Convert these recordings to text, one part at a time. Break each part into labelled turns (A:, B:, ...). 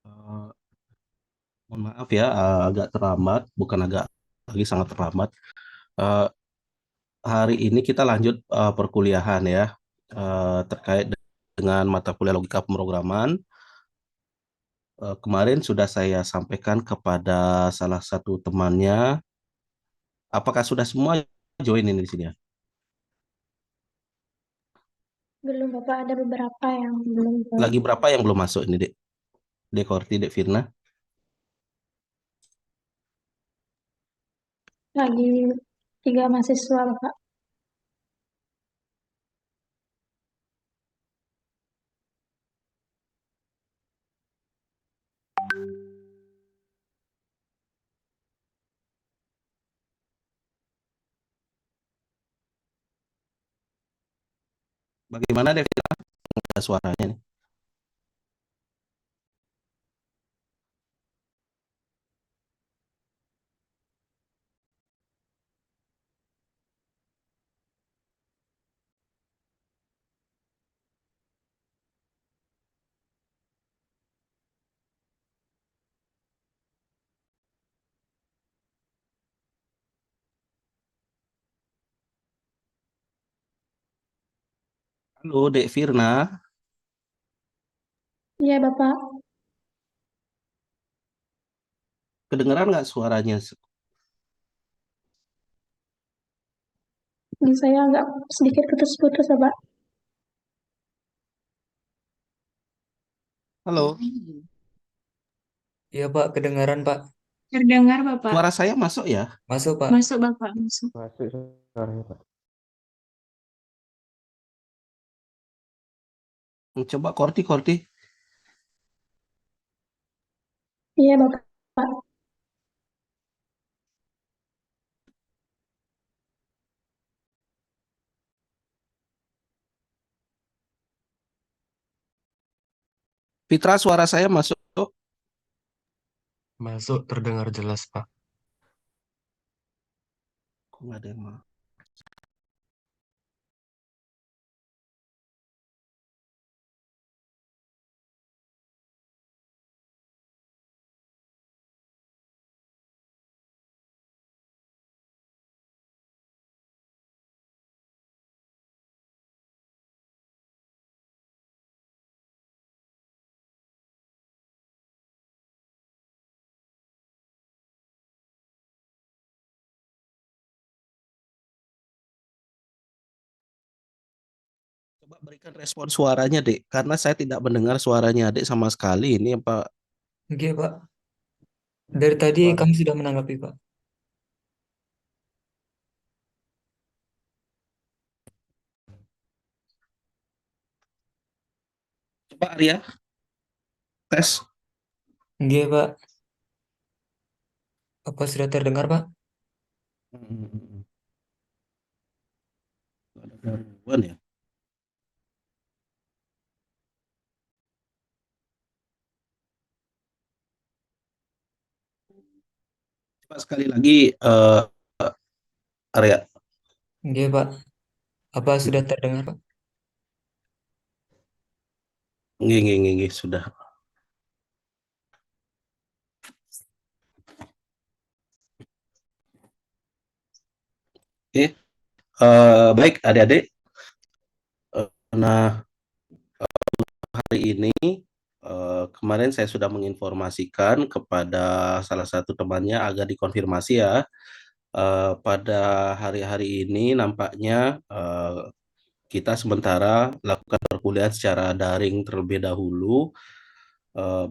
A: Eh, Mohon maaf ya, agak terlambat, bukan agak lagi sangat terlambat. Eh, Hari ini kita lanjut perkuliahan ya, terkait dengan mata kuliah logika pemrograman. Kemarin sudah saya sampaikan kepada salah satu temannya. Apakah sudah semua join ini di sini ya?
B: Belum Bapak, ada beberapa yang belum join.
A: Lagi berapa yang belum masuk ini, Dek? Dek Korti, Dek Firna.
B: Lagi 3 mahasiswa Bapak.
A: Bagaimana, Dek Firna, suaranya nih? Halo, Dek Firna.
B: Iya Bapak,
A: Kedengeran nggak suaranya?
B: ini saya agak sedikit putus-putus Bapak.
A: Halo,
C: Iya Pak, kedengaran Pak.
B: Terdengar Bapak.
A: suara saya masuk ya?
C: Masuk Pak.
B: Masuk Bapak, masuk.
D: Masuk suaranya Pak.
A: Coba Korti, Korti.
B: Iya Bapak.
A: Fitra, suara saya masuk.
D: Masuk terdengar jelas Pak.
A: Kok nggak ada yang mau? Coba berikan respon suaranya, Dek. Karena saya tidak mendengar suaranya, Dek, sama sekali. Ini apa?
C: Oke Pak. Dari tadi
D: Suara
C: kami sudah menanggapi Pak.
A: Coba Arya, tes.
C: Oke Pak. Apa sudah terdengar Pak?
A: Ada gangguan ya? Coba sekali lagi, Arya.
C: Oke Pak. Apa sudah terdengar Pak?
A: Nggih, nggih, nggih, nggih, sudah. Oke, baik adik-adik. Nah, hari ini kemarin saya sudah menginformasikan kepada salah satu temannya agar dikonfirmasi ya. Pada hari-hari ini nampaknya kita sementara lakukan perkuliahan secara daring terlebih dahulu,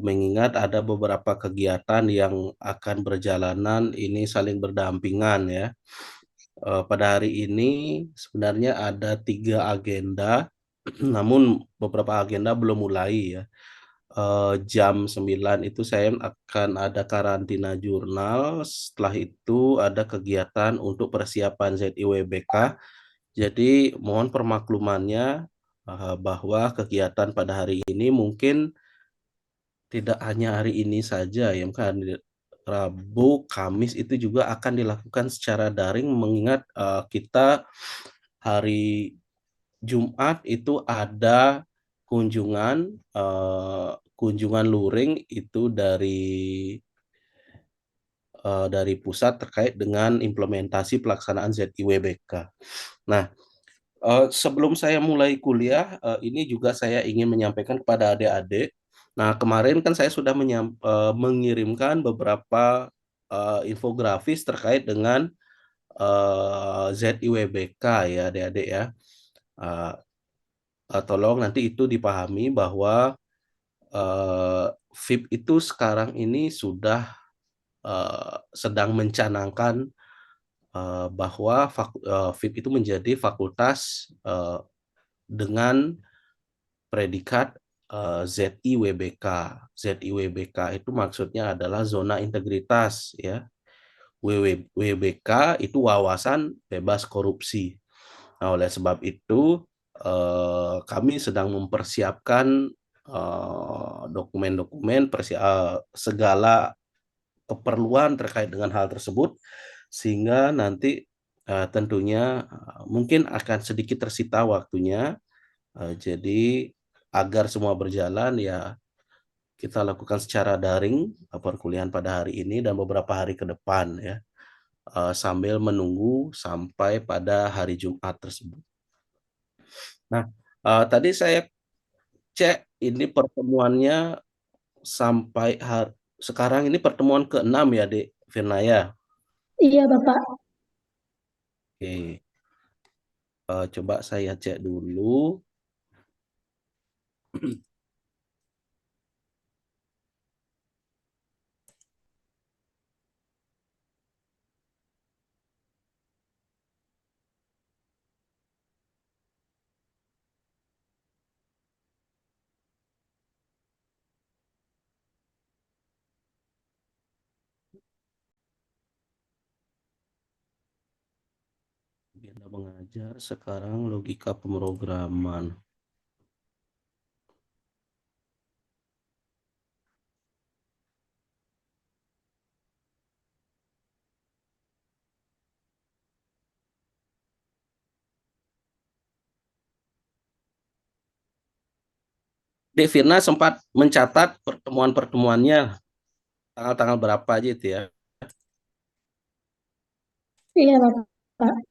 A: mengingat ada beberapa kegiatan yang akan berjalanan ini saling berdampingan ya. Pada hari ini sebenarnya ada 3 agenda, namun beberapa agenda belum mulai ya. Jam 9 itu saya akan ada karantina jurnal, setelah itu ada kegiatan untuk persiapan ZIWBK. Jadi mohon permaklumannya bahwa kegiatan pada hari ini mungkin tidak hanya hari ini saja ya, kan Rabu, Kamis itu juga akan dilakukan secara daring mengingat kita hari Jumat itu ada kunjungan kunjungan luring itu dari pusat terkait dengan implementasi pelaksanaan ZIWBK. Nah, sebelum saya mulai kuliah, ini juga saya ingin menyampaikan kepada adik-adik. Nah, kemarin kan saya sudah mengirimkan beberapa infografis terkait dengan ZIWBK ya adik-adik ya. Uh, Tolong nanti itu dipahami bahwa FIP itu sekarang ini sudah sedang mencanangkan bahwa FIP itu menjadi fakultas dengan predikat ZIWBK. ZIWBK itu maksudnya adalah zona integritas ya. WBK itu wawasan bebas korupsi. Nah, oleh sebab itu kami sedang mempersiapkan dokumen-dokumen segala keperluan terkait dengan hal tersebut sehingga nanti tentunya mungkin akan sedikit tersita waktunya. Jadi agar semua berjalan ya kita lakukan secara daring perkuliahan pada hari ini dan beberapa hari ke depan ya sambil menunggu sampai pada hari Jumat tersebut. Nah, tadi saya cek ini pertemuannya sampai sekarang ini pertemuan ke-6 ya, Dek Firna ya.
B: Iya, Bapak.
A: Oke. Coba saya cek dulu. Agenda mengajar sekarang logika pemrograman. Dek Firna sempat mencatat pertemuan-pertemuannya tanggal-tanggal berapa aja itu ya.
B: Iya, Bapak.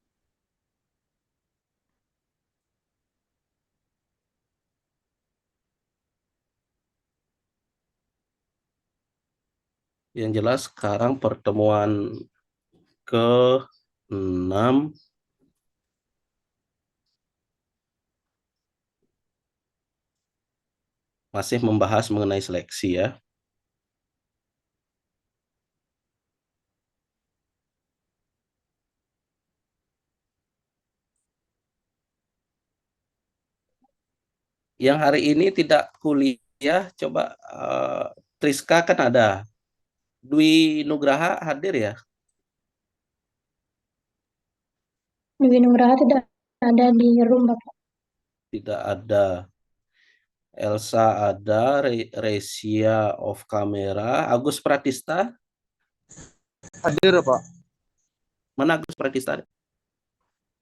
A: Yang jelas sekarang pertemuan ke-6 masih membahas mengenai seleksi ya. Yang hari ini tidak kuliah, coba Triska kan ada. Dwi Nugraha hadir ya?
B: Dewi Nugraha tidak ada di room, Bapak.
A: Tidak ada. Elsa ada, Resia off camera, Agus Pratista,
E: Hadir, Pak.
A: mana Agus Pratista?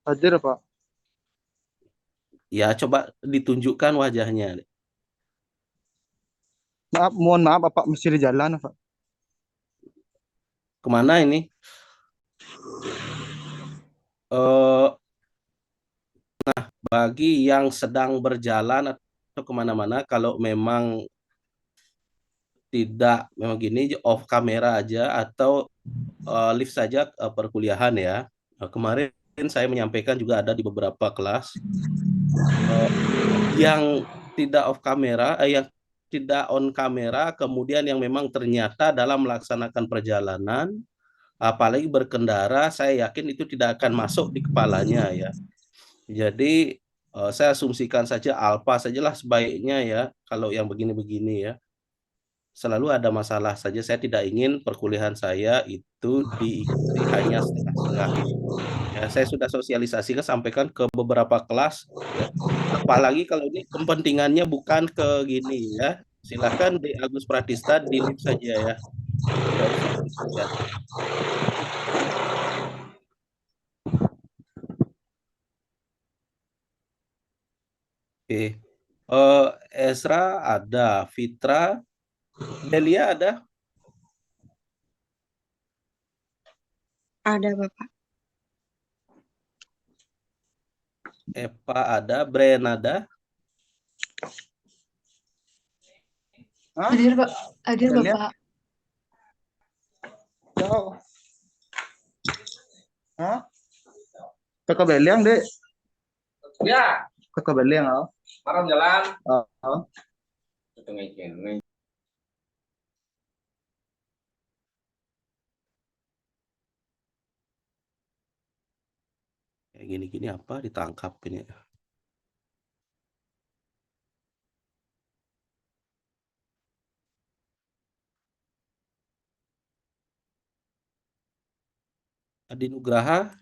E: Hadir, Pak.
A: Ya, coba ditunjukkan wajahnya.
E: Maaf, mohon maaf, Bapak mesti di jalan, Pak.
A: Kemana ini? Bagi yang sedang berjalan atau kemana-mana, kalau memang tidak, memang gini, off kamera aja atau lift saja perkuliahan ya. Kemarin saya menyampaikan juga ada di beberapa kelas yang tidak off kamera, yang tidak on kamera, kemudian yang memang ternyata dalam melaksanakan perjalanan, apalagi berkendara, saya yakin itu tidak akan masuk di kepalanya ya. Jadi saya asumsikan saja alfa sajalah sebaiknya ya, kalau yang begini-begini ya. Selalu ada masalah saja, saya tidak ingin perkuliahan saya itu diikuti hanya setengah-setengah. Ya, saya sudah sosialisasikan, sampaikan ke beberapa kelas ya. Apalagi kalau ini kepentingannya bukan ke gini ya. Silakan di Agus Pratista di lift saja ya. Tidak usah ya. Oke. Ezra ada, Fitra, Delia ada,
F: Ada, Bapak.
A: Eva ada, Bren ada,
E: Hah?
G: Hadir, Pak. Hadir,
E: Delia?
G: Bapak.
E: Jauh. Hah? Kakak Beliang, Dek.
H: Ya,
E: Kakak Beliang, oh.
H: malam jalan.
E: Oh.
H: Ketemu ini.
A: kayak gini-gini apa ditangkap ini. Adi Nugraha,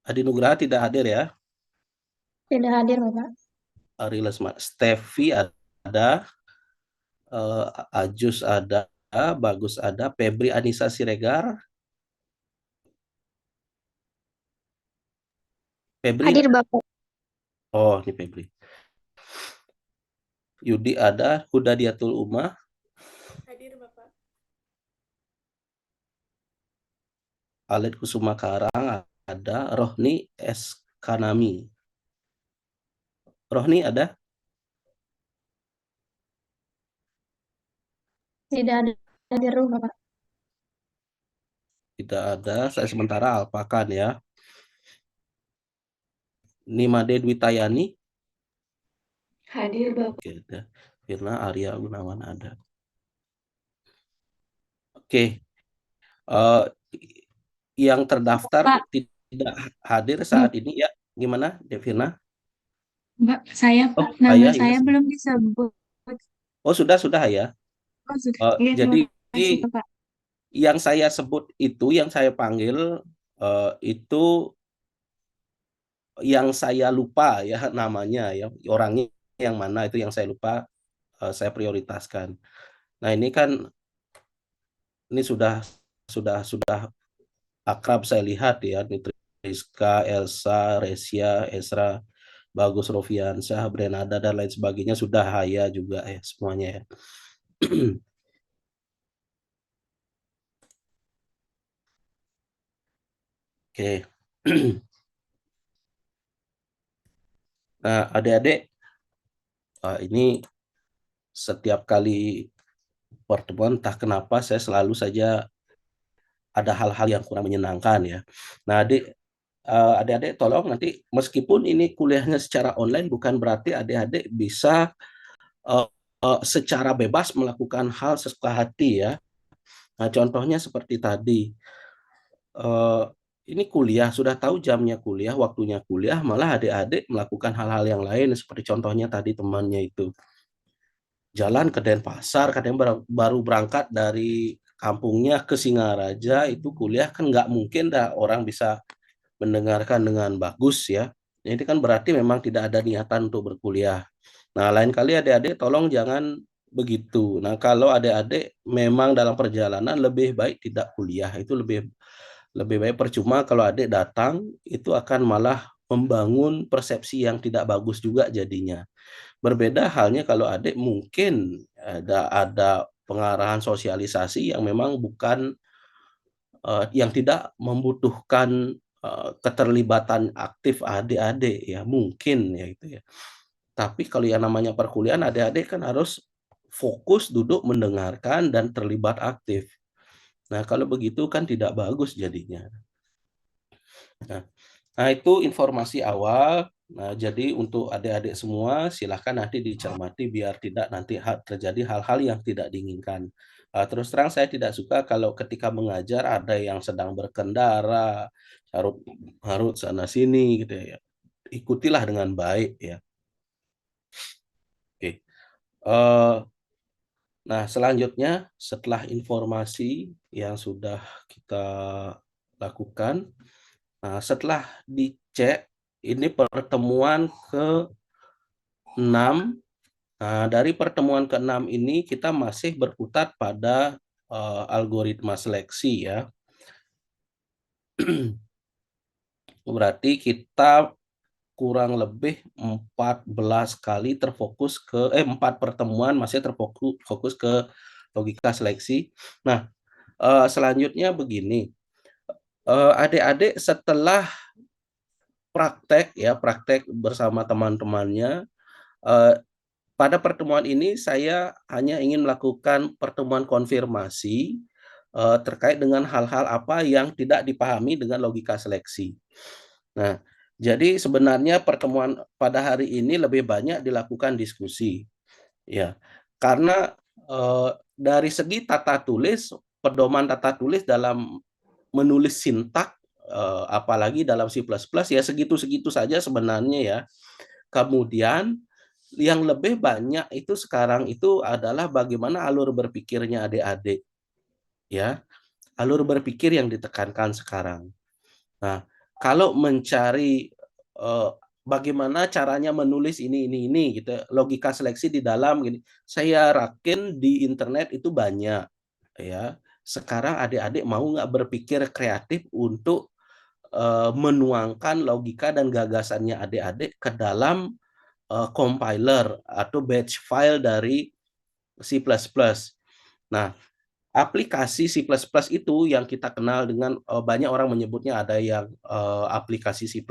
A: Adi Nugraha tidak hadir ya.
B: Tidak hadir, Bapak.
A: Ari Lesmana, Steffi ada, Ajus ada, Bagus ada, Febri Anissa Siregar, Febri,
B: Hadir, Bapak.
A: oh ini Febri. Yudi ada, Hudadiatul Umah,
G: Hadir, Bapak.
A: Alit Kusuma Karang ada, Rohni S. Kanami. Rohni ada?
B: Tidak ada hadir, Bapak.
A: Tidak ada. Saya sementara alpakan ya. Nimade Dwitayani.
G: Hadir, Bapak.
A: Oke, ada. Firna Arya Gunawan ada. Oke. Yang terdaftar
F: Pak.
A: tidak hadir saat ini ya. Gimana, Devina?
F: Mbak, saya,
A: Oh,
F: Pak, nama
A: Ayah,
F: saya
A: iya.
F: belum disebut.
A: Oh, sudah ya.
F: Oh, sudah. Iya,
A: Jadi
F: terima kasih, Bapak.
A: yang saya sebut itu, yang saya panggil itu yang saya lupa ya namanya ya, orangnya yang mana itu yang saya lupa, saya prioritaskan. Nah, ini kan ini sudah akrab saya lihat ya, Rizka, Elsa, Resia, Esra, Bagus, Rofiansyah, Brenada dan lain sebagainya sudah haya juga ya semuanya ya. Oke. Nah, adik-adik, ini setiap kali pertemuan entah kenapa saya selalu saja ada hal-hal yang kurang menyenangkan ya. Nah, adik-adik tolong nanti meskipun ini kuliahnya secara online bukan berarti adik-adik bisa secara bebas melakukan hal sesuka hati ya. Nah, contohnya seperti tadi. Ini kuliah, sudah tahu jamnya kuliah, waktunya kuliah, malah adik-adik melakukan hal-hal yang lain seperti contohnya tadi temannya itu. Jalan ke Denpasar, katanya baru berangkat dari kampungnya ke Singaraja, itu kuliah kan nggak mungkin dah orang bisa mendengarkan dengan bagus ya. Jadi kan berarti memang tidak ada niatan untuk berkuliah. Nah, lain kali adik-adik tolong jangan begitu. Nah, kalau adik-adik memang dalam perjalanan lebih baik tidak kuliah, itu lebih baik. Percuma kalau adik datang, itu akan malah membangun persepsi yang tidak bagus juga jadinya. Berbeda halnya kalau adik mungkin ada pengarahan sosialisasi yang memang bukan yang tidak membutuhkan keterlibatan aktif adik-adik ya, mungkin ya itu ya. Tapi kalau yang namanya perkuliahan, adik-adik kan harus fokus duduk mendengarkan dan terlibat aktif. Nah, kalau begitu kan tidak bagus jadinya. Nah, itu informasi awal. Nah, jadi untuk adik-adik semua, silahkan nanti dicermati biar tidak nanti terjadi hal-hal yang tidak diinginkan. Terus terang saya tidak suka kalau ketika mengajar ada yang sedang berkendara, harut sana sini gitu ya. Ikutilah dengan baik ya. Oke. Nah, selanjutnya setelah informasi yang sudah kita lakukan, nah, setelah dicek ini pertemuan ke-6. Nah, dari pertemuan ke-6 ini kita masih berkutat pada algoritma seleksi ya. Berarti kita kurang lebih 14 kali 4 pertemuan masih fokus ke logika seleksi. Nah, selanjutnya begini, adik-adik setelah praktek bersama teman-temannya, pada pertemuan ini saya hanya ingin melakukan pertemuan konfirmasi terkait dengan hal-hal apa yang tidak dipahami dengan logika seleksi. Nah, jadi sebenarnya pertemuan pada hari ini lebih banyak dilakukan diskusi, ya. Karena dari segi tata tulis, pedoman tata tulis dalam menulis sintak, apalagi dalam C++ ya segitu-segitu saja sebenarnya ya. Kemudian yang lebih banyak itu sekarang itu adalah bagaimana alur berpikirnya adik-adik, ya. Alur berpikir yang ditekankan sekarang. Nah, kalau mencari bagaimana caranya menulis ini gitu, logika seleksi di dalam gini, saya yakin di internet itu banyak, ya. Sekarang adik-adik mau nggak berpikir kreatif untuk menuangkan logika dan gagasannya adik-adik ke dalam compiler atau batch file dari C++. Nah, aplikasi C++ itu yang kita kenal dengan banyak orang menyebutnya ada yang aplikasi C++,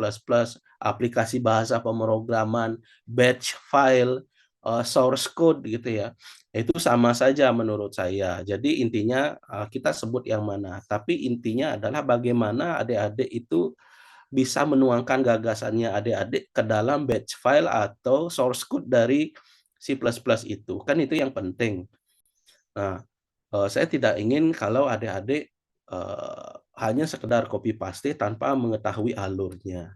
A: aplikasi bahasa pemrograman, batch file, source code gitu ya. Itu sama saja menurut saya. Jadi intinya kita sebut yang mana. Tapi intinya adalah bagaimana adik-adik itu bisa menuangkan gagasannya adik-adik ke dalam batch file atau source code dari C++ itu. Kan itu yang penting. Nah, saya tidak ingin kalau adik-adik hanya sekedar copy paste tanpa mengetahui alurnya.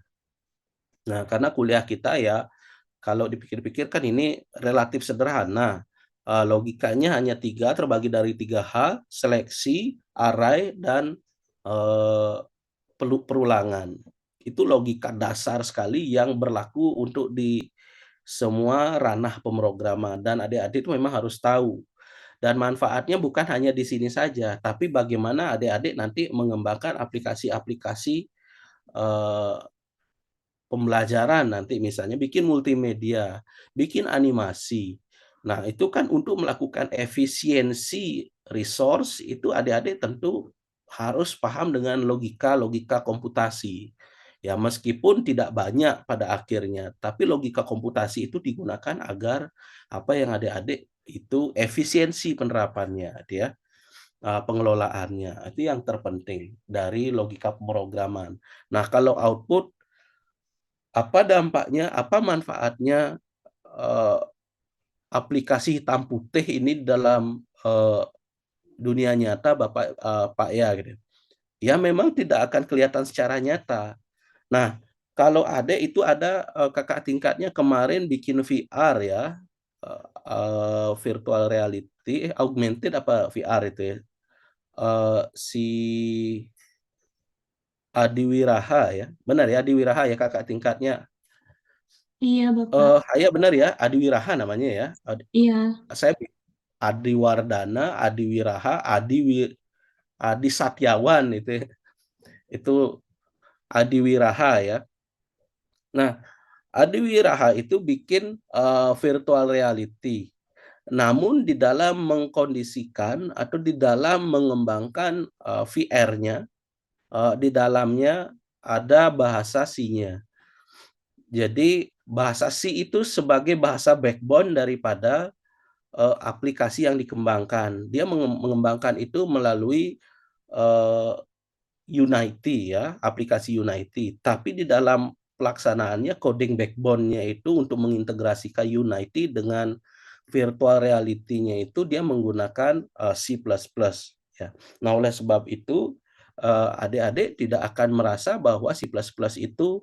A: Nah, karena kuliah kita ya, kalau dipikir-pikir kan ini relatif sederhana. Logikanya hanya 3, terbagi dari 3 hal, seleksi, array, dan perulangan. Itu logika dasar sekali yang berlaku untuk di semua ranah pemrograman. Dan adik-adik itu memang harus tahu. Dan manfaatnya bukan hanya di sini saja, tapi bagaimana adik-adik nanti mengembangkan aplikasi-aplikasi pembelajaran nanti misalnya bikin multimedia, bikin animasi. Nah, itu kan untuk melakukan efisiensi resource itu adik-adik tentu harus paham dengan logika komputasi. Ya, meskipun tidak banyak pada akhirnya, tapi logika komputasi itu digunakan agar apa yang adik-adik itu efisiensi penerapannya, ya, pengelolaannya. Itu yang terpenting dari logika pemrograman. Nah, kalau output, apa dampaknya, apa manfaatnya aplikasi hitam putih ini dalam dunia nyata, Pak ya, gitu. Ya memang tidak akan kelihatan secara nyata. Nah, kalau ada itu ada kakak tingkatnya kemarin bikin VR ya, virtual reality, augmented apa VR itu ya, si Adi Wiraha ya, benar ya Adi Wiraha ya kakak tingkatnya.
F: Iya, Bapak.
A: Ya benar ya Adi Wiraha namanya ya.
F: Iya.
A: Saya Adi Wardana, Adi Wiraha, Adi Satyawan itu Adi Wiraha ya. Nah, Adi Wiraha itu bikin virtual reality. Namun di dalam mengkondisikan atau di dalam mengembangkan VR-nya, di dalamnya ada bahasa C-nya. Jadi bahasa C itu sebagai bahasa backbone daripada aplikasi yang dikembangkan. Dia mengembangkan itu melalui Unity ya, aplikasi Unity. Tapi di dalam pelaksanaannya coding backbone-nya itu untuk mengintegrasikan Unity dengan virtual reality-nya itu dia menggunakan C++ ya. Nah, oleh sebab itu adik-adik tidak akan merasa bahwa C++ itu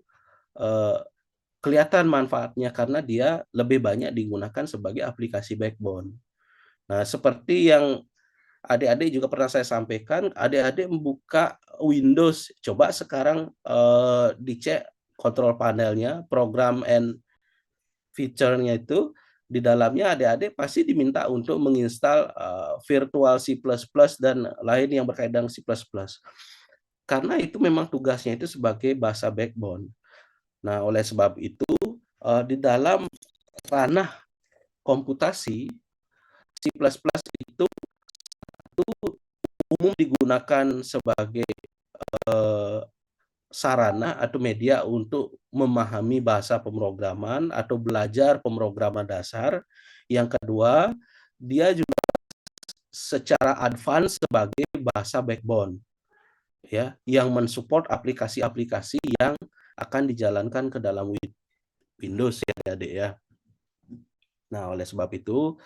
A: kelihatan manfaatnya karena dia lebih banyak digunakan sebagai aplikasi backbone. Nah, seperti yang adik-adik juga pernah saya sampaikan, adik-adik membuka Windows, coba sekarang dicek kontrol panelnya, program and feature-nya itu, di dalamnya adik-adik pasti diminta untuk menginstal virtual C++ dan lain yang berkaitan dengan C++. karena itu memang tugasnya itu sebagai bahasa backbone. Nah, oleh sebab itu di dalam ranah komputasi C++ itu umum digunakan sebagai sarana atau media untuk memahami bahasa pemrograman atau belajar pemrograman dasar. Yang kedua, dia juga secara advance sebagai bahasa backbone, ya, yang mensupport aplikasi-aplikasi yang akan dijalankan ke dalam Windows ya, adik ya. Nah, oleh sebab itu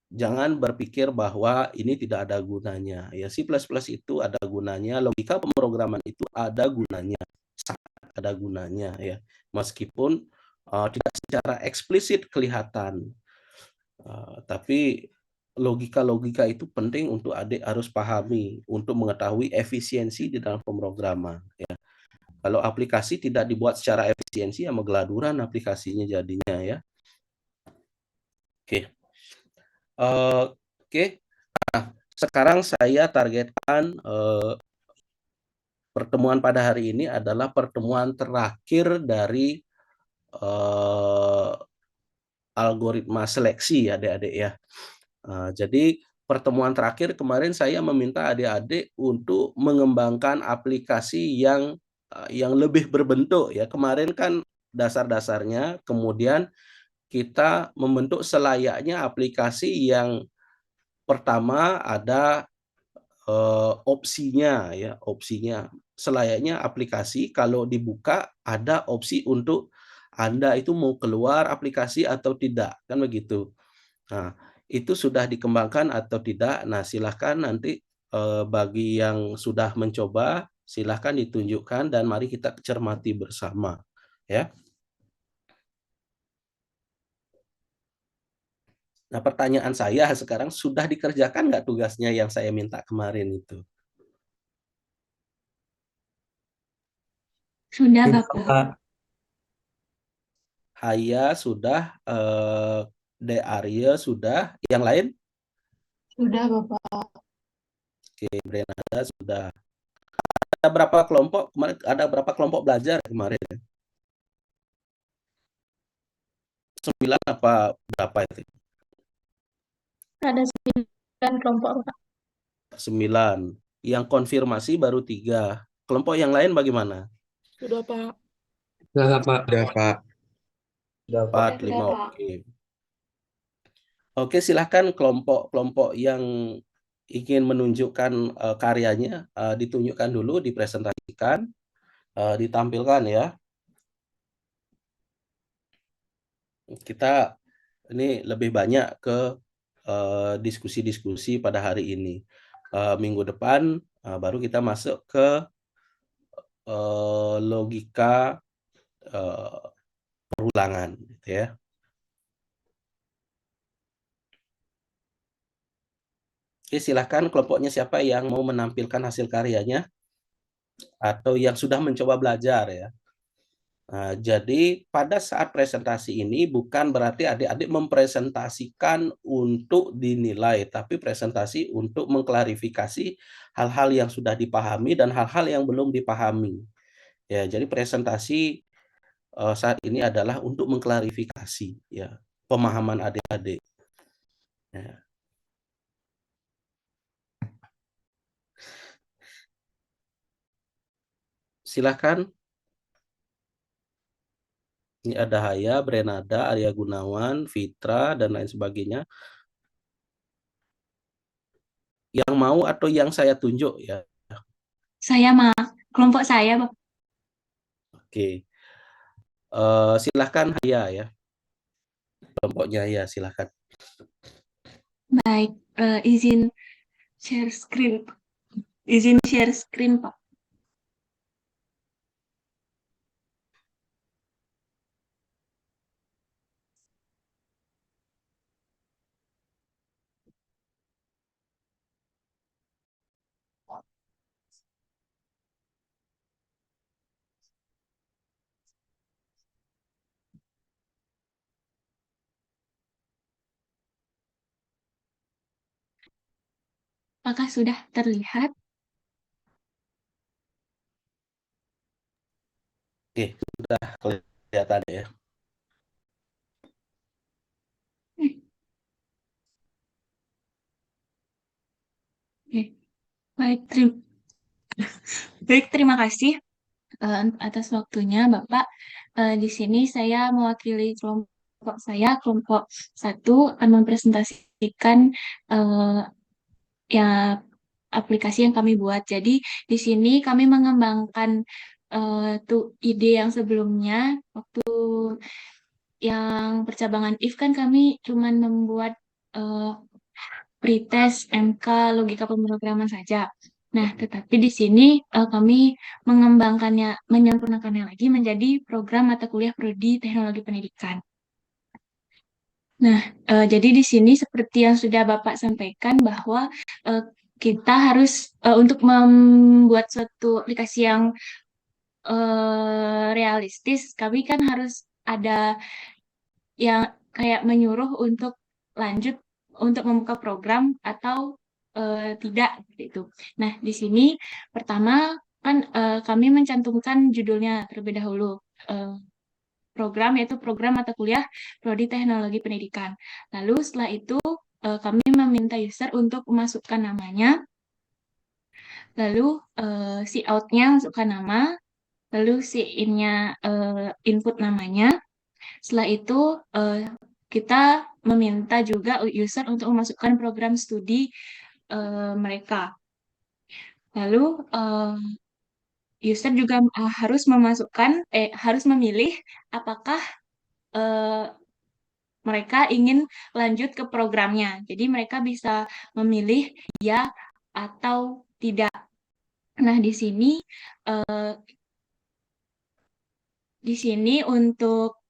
A: jangan berpikir bahwa ini tidak ada gunanya. Ya, C++ itu ada gunanya, logika pemrograman itu ada gunanya, sangat ada gunanya ya. Meskipun tidak secara eksplisit kelihatan. Tapi logika-logika itu penting untuk adik harus pahami untuk mengetahui efisiensi di dalam pemrograman ya. Kalau aplikasi tidak dibuat secara efisiensi, ya megeladuran aplikasinya jadinya ya. Oke. Oke. Nah, sekarang saya targetkan pertemuan pada hari ini adalah pertemuan terakhir dari algoritma seleksi adik-adik ya. Jadi pertemuan terakhir kemarin saya meminta adik-adik untuk mengembangkan aplikasi yang lebih berbentuk ya. Kemarin kan dasar-dasarnya, kemudian kita membentuk selayaknya aplikasi yang pertama ada opsinya ya, opsinya. Selayaknya aplikasi kalau dibuka ada opsi untuk Anda itu mau keluar aplikasi atau tidak, kan begitu. Nah, itu sudah dikembangkan atau tidak? Nah, silahkan nanti bagi yang sudah mencoba, silahkan ditunjukkan dan mari kita cermati bersama. Ya. Nah, pertanyaan saya sekarang, sudah dikerjakan nggak tugasnya yang saya minta kemarin itu?
F: Sudah,
C: Sudah,
F: Bapak.
C: Pak.
A: Haya sudah, De Arya sudah, yang lain?
G: Sudah, Bapak.
A: Oke, Brenada sudah. Ada berapa kelompok kemarin? Ada berapa kelompok belajar kemarin? 9 apa berapa itu?
B: Ada 9 kelompok, Pak.
A: 9. Yang konfirmasi baru 3. Kelompok yang lain bagaimana?
G: Sudah, Pak.
D: Sudah, Pak.
C: Sudah, Pak.
E: Udah, Pak.
A: 4, 5, oke. Oke, silahkan kelompok-kelompok yang ingin menunjukkan karyanya ditunjukkan dulu, dipresentasikan, ditampilkan ya. Kita ini lebih banyak ke diskusi-diskusi pada hari ini. Minggu depan baru kita masuk ke logika perulangan, gitu ya. Oke, silahkan kelompoknya siapa yang mau menampilkan hasil karyanya atau yang sudah mencoba belajar ya. Nah, jadi pada saat presentasi ini bukan berarti adik-adik mempresentasikan untuk dinilai, tapi presentasi untuk mengklarifikasi hal-hal yang sudah dipahami dan hal-hal yang belum dipahami. Ya, jadi presentasi saat ini adalah untuk mengklarifikasi ya pemahaman adik-adik. Ya. Silakan. Ini ada Haya, Brenada, Arya Gunawan, Fitra, dan lain sebagainya. Yang mau atau yang saya tunjuk ya.
F: Saya mah kelompok saya, Bapak.
A: Oke. Silahkan Haya ya. Kelompoknya ya, silahkan.
F: Baik, izin share screen. Izin share screen, Pak. Apakah sudah terlihat?
A: Oke, sudah kelihatan ya.
F: Oke, baik, terima kasih atas waktunya, Bapak. Di sini saya mewakili kelompok saya, kelompok 1, akan mempresentasikan ya aplikasi yang kami buat. Jadi di sini kami mengembangkan tuh ide yang sebelumnya waktu yang percabangan if kan kami cuman membuat pretest MK logika pemrograman saja. Nah, tetapi di sini kami mengembangkannya, menyempurnakannya lagi menjadi program mata kuliah prodi teknologi pendidikan. Nah, jadi di sini seperti yang sudah Bapak sampaikan bahwa kita harus untuk membuat suatu aplikasi yang realistis, kami kan harus ada yang kayak menyuruh untuk lanjut untuk membuka program atau tidak gitu. Nah, di sini pertama kan kami mencantumkan judulnya terlebih dahulu. Program yaitu program mata kuliah prodi teknologi pendidikan. Lalu setelah itu kami meminta user untuk memasukkan namanya, lalu si out-nya masukkan nama, lalu si in-nya input namanya. Setelah itu kita meminta juga user untuk memasukkan program studi mereka. Lalu user juga harus memilih apakah mereka ingin lanjut ke programnya. Jadi mereka bisa memilih ya atau tidak. Nah, di sini untuk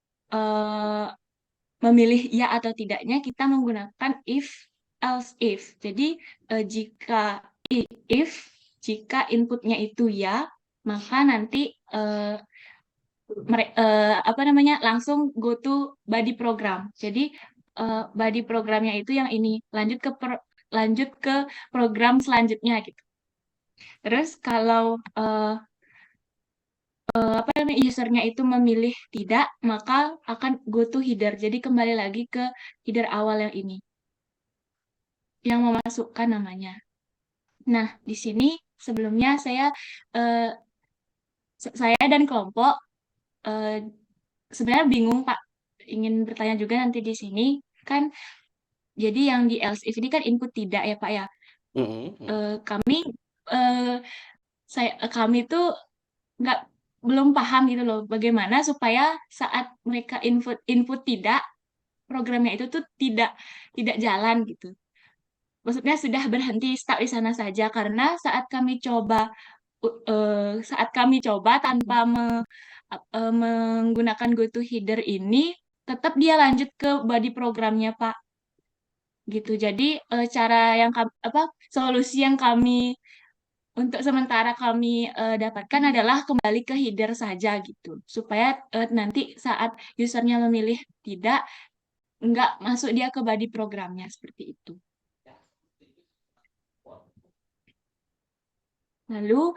F: memilih ya atau tidaknya kita menggunakan if else if. Jadi jika inputnya itu ya, maka nanti langsung go to body program. Jadi body programnya itu yang ini lanjut ke program selanjutnya gitu. Terus kalau usernya itu memilih tidak, maka akan go to header. Jadi kembali lagi ke header awal yang ini, yang memasukkan namanya. Nah, di sini sebelumnya saya dan kelompok sebenarnya bingung, Pak. Ingin bertanya juga nanti di sini kan. Jadi yang di else if ini kan input tidak ya, Pak ya. Kami tuh belum paham gitu loh, bagaimana supaya saat mereka input tidak, programnya itu tuh tidak jalan gitu. Maksudnya sudah berhenti start di sana saja, karena saat kami coba tanpa menggunakan GoToHeader ini, tetap dia lanjut ke body programnya, Pak. Gitu. Jadi solusi yang kami untuk sementara kami dapatkan adalah kembali ke header saja gitu, supaya nanti saat usernya memilih tidak, nggak masuk dia ke body programnya seperti itu. Lalu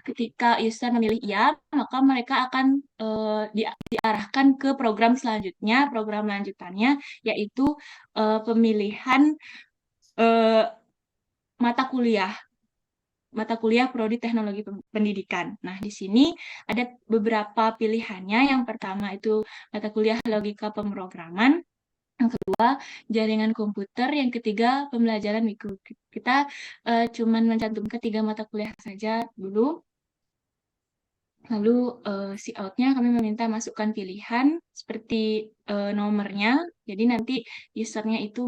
F: ketika user memilih ya, maka mereka akan diarahkan ke program selanjutnya, program lanjutannya, yaitu pemilihan mata kuliah prodi teknologi pendidikan. Nah, di sini ada beberapa pilihannya. Yang pertama itu mata kuliah logika pemrograman, yang kedua jaringan komputer, yang ketiga pembelajaran mikro. Kita cuman mencantumkan 3 mata kuliah saja dulu. Lalu si out-nya kami meminta masukkan pilihan seperti nomornya. Jadi nanti usernya itu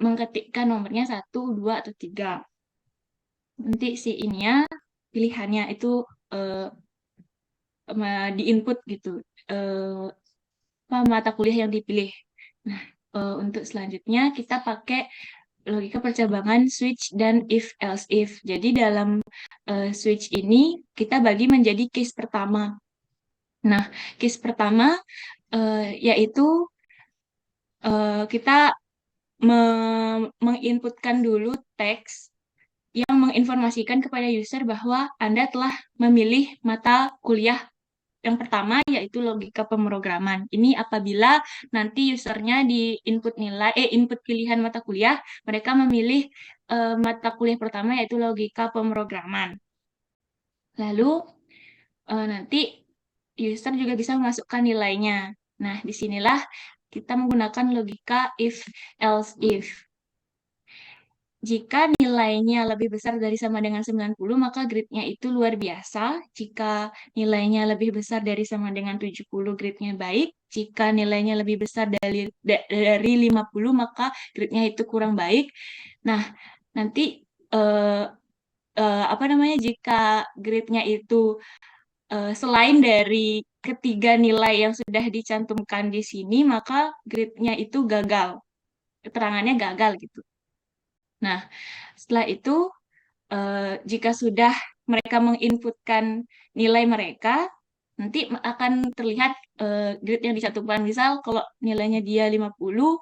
F: mengetikkan nomornya 1, 2, atau 3. Nanti si in-nya pilihannya itu di input gitu, mata kuliah yang dipilih. Nah, untuk selanjutnya kita pakai logika percabangan switch dan if else if. Jadi dalam switch ini kita bagi menjadi case pertama. Nah, case pertama yaitu kita menginputkan dulu teks yang menginformasikan kepada user bahwa Anda telah memilih mata kuliah yang pertama, yaitu logika pemrograman. Ini apabila nanti usernya di input pilihan mata kuliah, mereka memilih mata kuliah pertama yaitu logika pemrograman. Lalu nanti user juga bisa memasukkan nilainya. Nah, disinilah kita menggunakan logika if, else, if. Jika nilainya lebih besar dari sama dengan 90, maka grade-nya itu luar biasa. Jika nilainya lebih besar dari sama dengan 70, grade-nya baik. Jika nilainya lebih besar dari 50, maka grade-nya itu kurang baik. Nah, nanti jika grade-nya itu selain dari ketiga nilai yang sudah dicantumkan di sini, maka grade-nya itu gagal. Keterangannya gagal gitu. Nah, setelah itu, jika sudah mereka menginputkan nilai mereka, nanti akan terlihat grade yang dicantumkan. Misal kalau nilainya dia 50,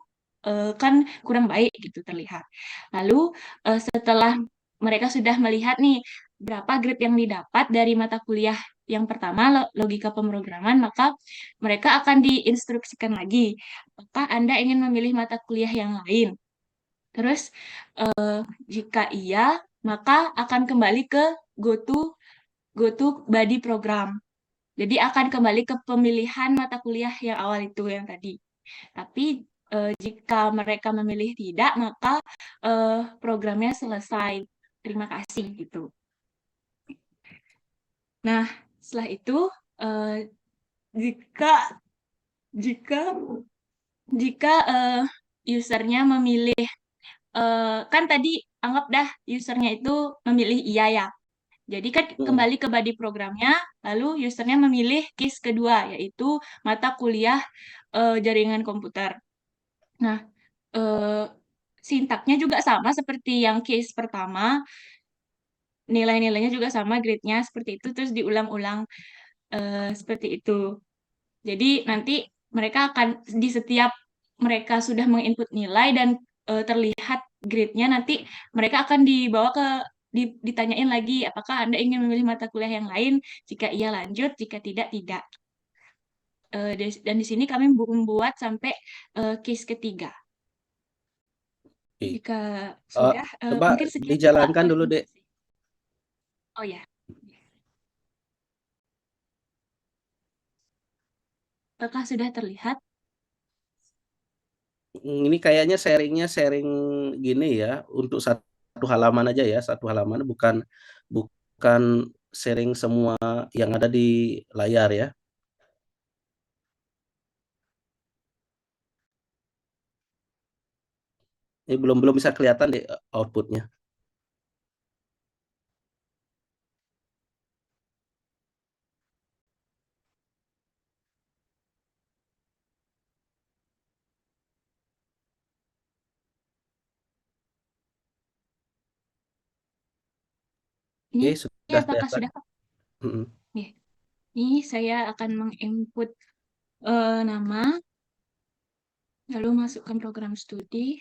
F: kan kurang baik gitu terlihat. Lalu setelah mereka sudah melihat nih berapa grade yang didapat dari mata kuliah yang pertama, logika pemrograman, maka mereka akan diinstruksikan lagi, apakah Anda ingin memilih mata kuliah yang lain. Terus jika iya, maka akan kembali ke go to body program. Jadi akan kembali ke pemilihan mata kuliah yang awal itu yang tadi. Tapi jika mereka memilih tidak, maka programnya selesai. Terima kasih gitu. Nah, setelah itu jika usernya memilih kan tadi anggap dah usernya itu memilih iya ya. Jadi kan kembali ke body programnya, lalu usernya memilih case kedua, yaitu mata kuliah jaringan komputer. Nah, sintaknya juga sama seperti yang case pertama, nilai-nilainya juga sama, grade-nya seperti itu, terus diulang-ulang seperti itu. Jadi nanti mereka akan di setiap mereka sudah menginput nilai dan terlihat grade-nya, nanti mereka akan dibawa ke ditanyain lagi apakah Anda ingin memilih mata kuliah yang lain, jika iya lanjut, jika tidak tidak. Dan di sini kami membuat sampai case ketiga.
A: Oke.
F: Jika sudah
A: Coba
F: mungkin sekian
A: dijalankan dulu, Dek.
F: Oh ya. Apakah sudah terlihat?
A: Ini kayaknya sharing gini ya, untuk satu halaman aja ya, satu halaman, bukan sharing semua yang ada di layar ya. Ini belum bisa kelihatan deh outputnya.
F: Ini
A: Oke, sudah
F: apakah
A: kelihatan.
F: sudah? Ini saya akan menginput nama, lalu masukkan program studi.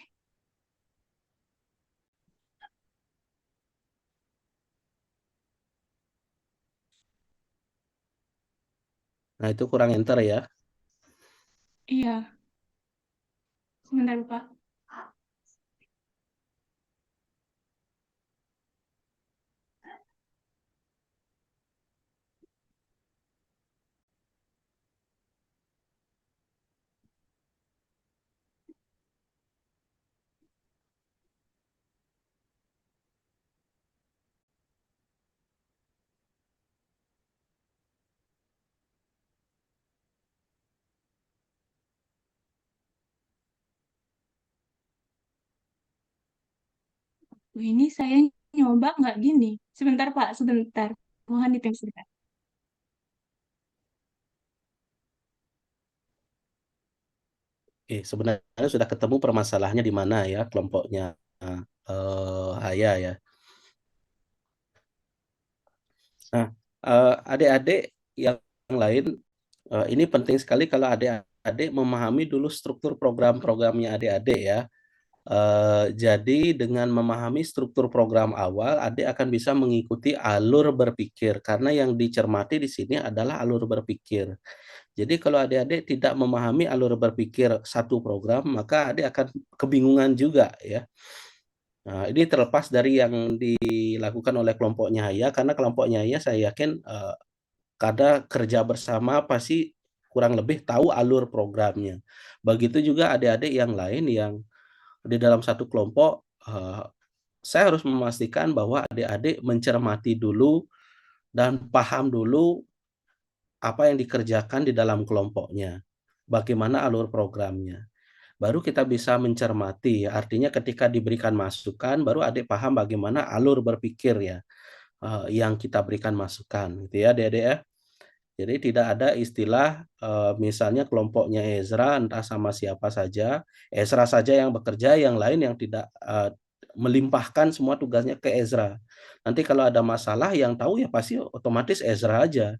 A: Nah, itu kurang enter ya.
F: Iya. Sebentar, Pak. Ini saya nyoba nggak gini. Sebentar, Pak. Sebentar. Mohon ditunggu sebentar.
A: Oke, sebenarnya sudah ketemu permasalahannya di mana ya kelompoknya Haya ya. Nah, adik-adik yang lain, ini penting sekali kalau adik-adik memahami dulu struktur program-programnya adik-adik ya. Jadi dengan memahami struktur program awal, adik akan bisa mengikuti alur berpikir, karena yang dicermati di sini adalah alur berpikir. Jadi kalau adik-adik tidak memahami alur berpikir satu program, maka adik akan kebingungan juga ya. Nah, ini terlepas dari yang dilakukan oleh kelompoknya Haya, karena kelompoknya Haya saya yakin karena kerja bersama pasti kurang lebih tahu alur programnya. Begitu juga adik-adik yang lain yang di dalam satu kelompok, saya harus memastikan bahwa adik-adik mencermati dulu dan paham dulu apa yang dikerjakan di dalam kelompoknya, bagaimana alur programnya. Baru kita bisa mencermati, artinya ketika diberikan masukan, baru adik paham bagaimana alur berpikir ya, yang kita berikan masukan, gitu ya adik-adik ya. Jadi tidak ada istilah, misalnya kelompoknya Ezra entah sama siapa saja, Ezra saja yang bekerja, yang lain yang tidak, melimpahkan semua tugasnya ke Ezra. Nanti kalau ada masalah yang tahu ya pasti otomatis Ezra aja.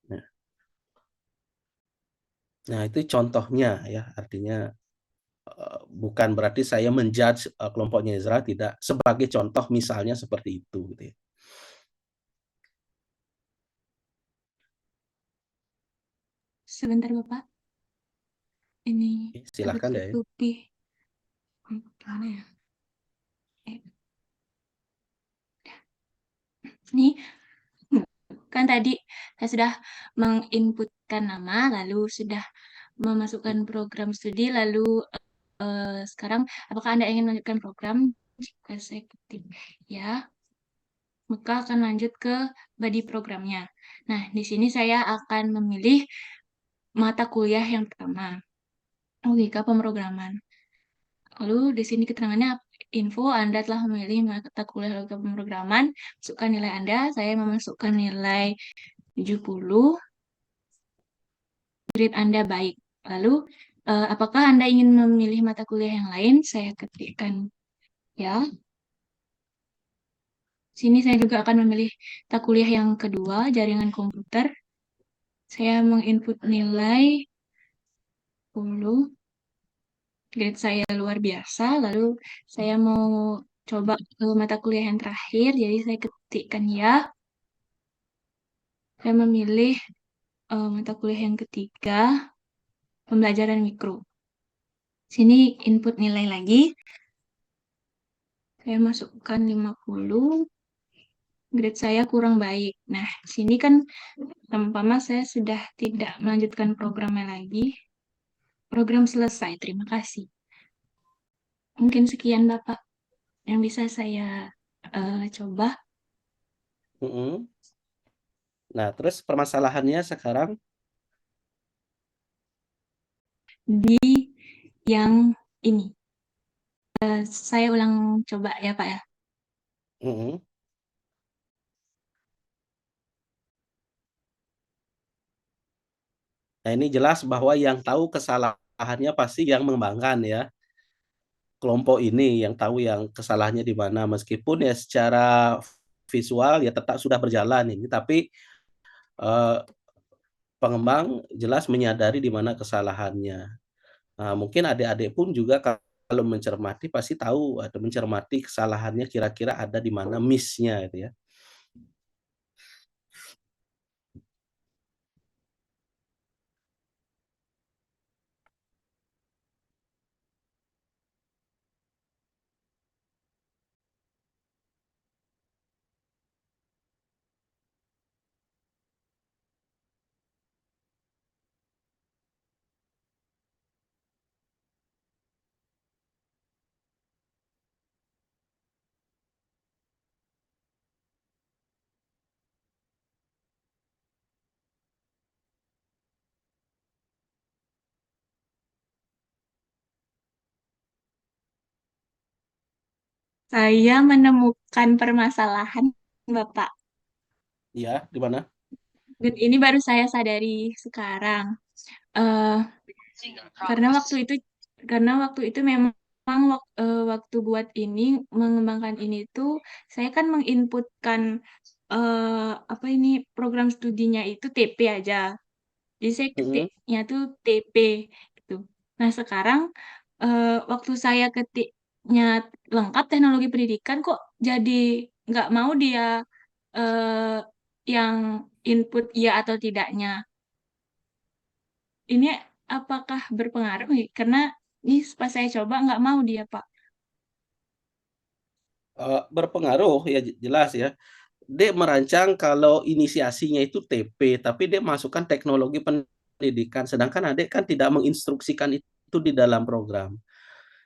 A: Nah nah itu contohnya ya, artinya, bukan berarti saya menjudge, kelompoknya Ezra, tidak, sebagai contoh misalnya seperti itu gitu ya.
F: Sebentar Bapak, ini
A: Silahkan deh.
F: ketutupi. Gimana ya? Nih, kan tadi saya sudah menginputkan nama, lalu sudah memasukkan program studi, lalu sekarang apakah Anda ingin melanjutkan program? Jika saya ketik ya, maka akan lanjut ke body programnya. Nah, di sini saya akan memilih mata kuliah yang pertama, logika pemrograman. Lalu di sini keterangannya info Anda telah memilih mata kuliah logika pemrograman, masukkan nilai Anda, saya memasukkan nilai 70, grade Anda baik. Lalu apakah Anda ingin memilih mata kuliah yang lain? Saya ketikkan ya. Sini saya juga akan memilih mata kuliah yang kedua, jaringan komputer. Saya menginput nilai 10, grade saya luar biasa, lalu saya mau coba ke mata kuliah yang terakhir, jadi saya ketikkan ya. Saya memilih mata kuliah yang ketiga, pembelajaran mikro. Sini input nilai lagi. Saya masukkan 50, grade saya kurang baik. Nah, sini kan umpama saya sudah tidak melanjutkan programnya lagi. Program selesai, terima kasih. Mungkin sekian Bapak yang bisa saya coba.
A: Nah, terus permasalahannya sekarang?
F: Di yang ini. Saya ulang coba ya Pak ya.
A: Nah, ini jelas bahwa yang tahu kesalahannya pasti yang mengembangkan ya. Kelompok ini yang tahu yang kesalahannya di mana, meskipun ya secara visual ya tetap sudah berjalan ini, tapi pengembang jelas menyadari di mana kesalahannya. Nah, mungkin adik-adik pun juga kalau mencermati pasti tahu atau mencermati kesalahannya kira-kira ada di mana miss-nya gitu ya.
F: Saya menemukan permasalahan Bapak.
A: Iya, di mana?
F: Dan ini baru saya sadari sekarang. Eh karena waktu itu memang waktu buat ini mengembangkan ini tuh saya kan menginputkan apa ini program studinya itu TP aja. Jadi saya ketiknya tuh TP gitu. Nah, sekarang waktu saya ketiknya lengkap teknologi pendidikan kok jadi nggak mau dia eh, yang input iya atau tidaknya. Ini apakah berpengaruh ya? Karena ini pas saya coba nggak mau dia, Pak.
A: Berpengaruh ya jelas ya. Dia merancang kalau inisiasinya itu TP, tapi dia masukkan teknologi pendidikan, sedangkan adik kan tidak menginstruksikan itu di dalam program.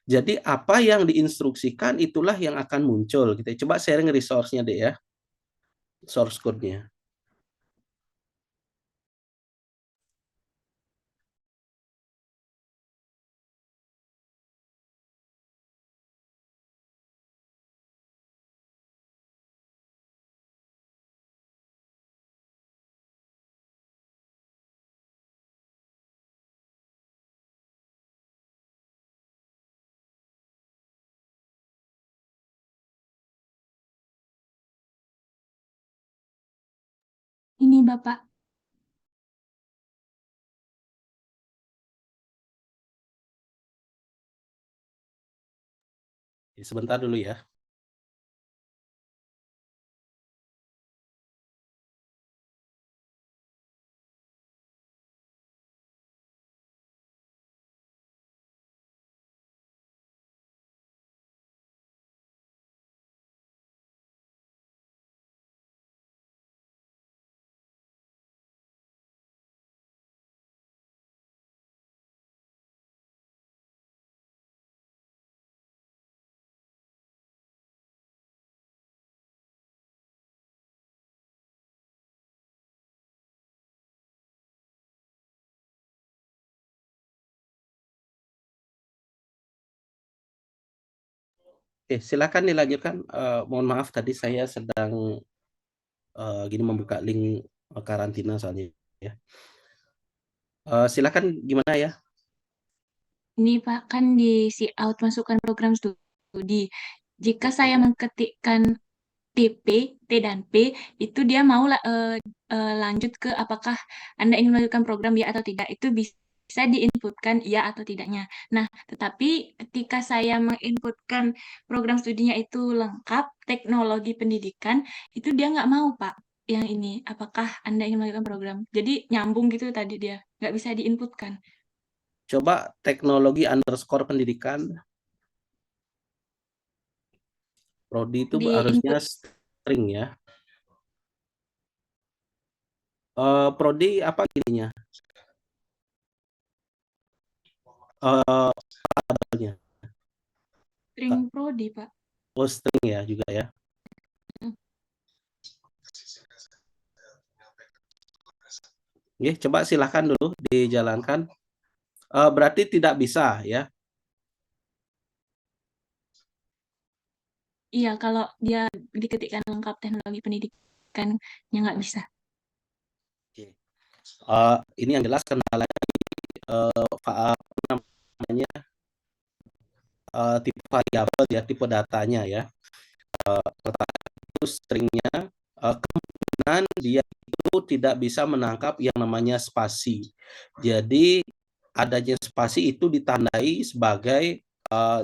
A: Jadi apa yang diinstruksikan itulah yang akan muncul. Kita coba sharing resource-nya deh ya, source code-nya.
F: Ini Bapak.
A: Sebentar dulu ya. Oke, silakan dilanjutkan. Mohon maaf tadi saya sedang gini membuka link karantina soalnya ya. Silakan gimana ya?
F: Ini Pak, kan di si out masukkan program studi. Jika saya mengetikkan TP, T dan P, itu dia mau lanjut ke apakah Anda ingin melanjutkan program ya atau tidak. Itu bisa diinputkan iya atau tidaknya. Nah, tetapi ketika saya menginputkan program studinya itu lengkap, teknologi pendidikan, itu dia nggak mau, Pak. Yang ini, apakah Anda ingin melanjutkan program? Jadi nyambung gitu tadi dia, nggak bisa diinputkan.
A: Coba teknologi underscore pendidikan. Prodi itu
F: Di
A: harusnya
F: input
A: string ya. Prodi apa gininya? Labelnya.
F: string prodi, Pak.
A: Oh, string ya juga ya.
F: Hmm.
A: Oke, coba silahkan dulu dijalankan. Berarti tidak bisa ya.
F: Iya, kalau dia diketikkan lengkap teknologi pendidikannya nggak bisa.
A: Oke. Ini yang jelas kendalanya apa namanya tipe variabel ya, tipe datanya ya. Itu stringnya kemungkinan dia itu tidak bisa menangkap yang namanya spasi. Jadi adanya spasi itu ditandai sebagai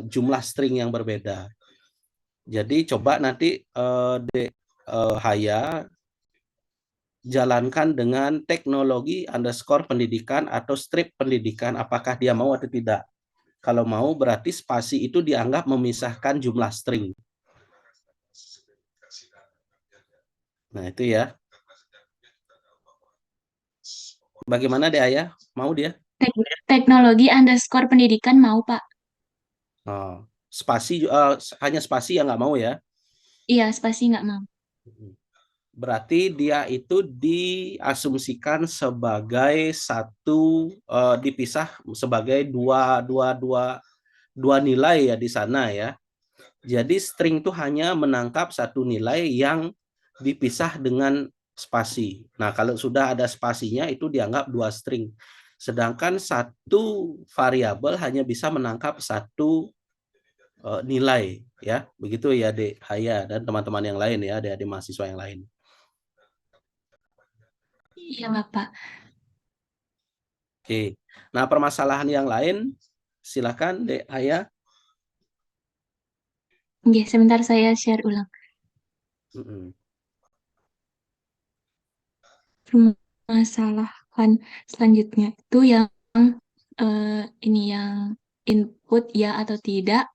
A: jumlah string yang berbeda. Jadi coba nanti Haya jalankan dengan teknologi underscore pendidikan atau strip pendidikan, apakah dia mau atau tidak. Kalau mau berarti spasi itu dianggap memisahkan jumlah string. Nah itu ya. Bagaimana deh Ayah? Mau dia?
F: Teknologi underscore pendidikan mau, Pak.
A: Spasi hanya spasi yang nggak mau ya.
F: Iya, spasi nggak mau.
A: Berarti dia itu diasumsikan sebagai satu dipisah sebagai dua nilai ya di sana ya. Jadi string itu hanya menangkap satu nilai yang dipisah dengan spasi. Nah, kalau sudah ada spasinya itu dianggap dua string. Sedangkan satu variabel hanya bisa menangkap satu nilai ya. Begitu ya Dek Haya dan teman-teman yang lain ya, adik-adik mahasiswa yang lain.
F: Iya, Bapak.
A: Oke. Nah, permasalahan yang lain Silakan Dek Haya.
F: Oke, sebentar saya share ulang.
A: Mm-mm.
F: Permasalahan selanjutnya itu yang ini yang input ya atau tidak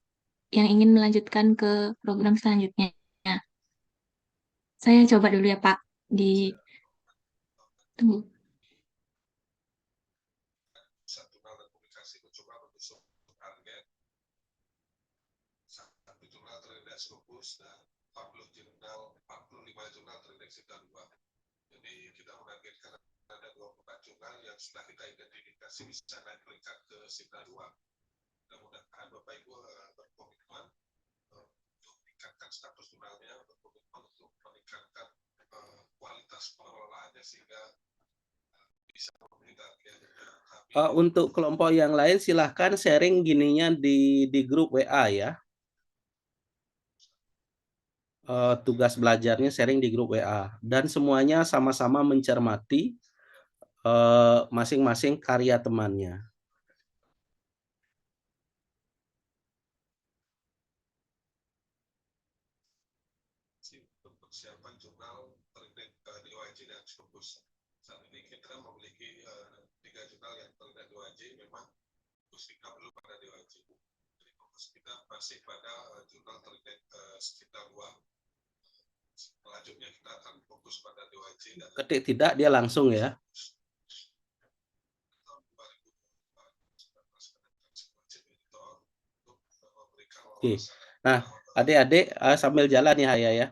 F: yang ingin melanjutkan ke program selanjutnya. Saya coba dulu ya Pak. Tunggu.
A: Untuk kelompok yang lain silahkan sharing gininya di grup WA ya. Tugas belajarnya sharing di grup WA dan semuanya sama-sama mencermati masing-masing karya temannya. Ketik tidak dia langsung ya. Oke. Nah, adik-adik sambil jalan ya Haya ya.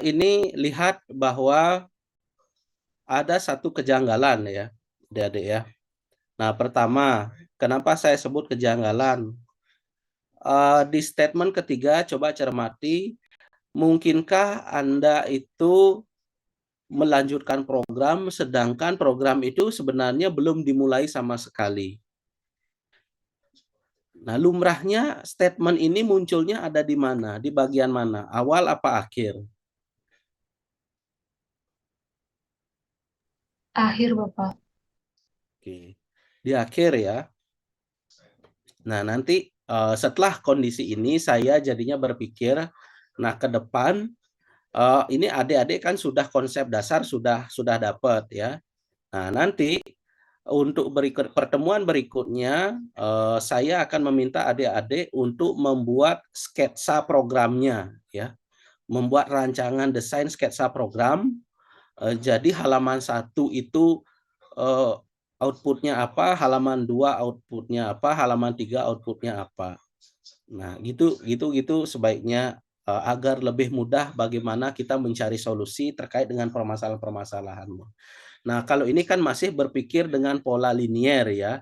A: Ini lihat bahwa ada satu kejanggalan ya, adik-adik ya. Nah, pertama, kenapa saya sebut kejanggalan? Di statement ketiga, coba cermati, mungkinkah Anda itu melanjutkan program, sedangkan program itu sebenarnya belum dimulai sama sekali. Nah, lumrahnya statement ini munculnya ada di mana? Di bagian mana? Awal apa akhir?
G: Akhir, Bapak.
A: Oke. Di akhir ya. Nah, nanti setelah kondisi ini saya jadinya berpikir, nah ke depan ini adik-adik kan sudah konsep dasar sudah dapat ya. Nah, nanti untuk pertemuan berikutnya saya akan meminta adik-adik untuk membuat sketsa programnya ya. Membuat rancangan desain sketsa program. Jadi halaman 1 itu outputnya apa, halaman 2 outputnya apa, halaman 3 outputnya apa. Nah, gitu sebaiknya agar lebih mudah bagaimana kita mencari solusi terkait dengan permasalahan-permasalahanmu. Nah, kalau ini kan masih berpikir dengan pola linier ya.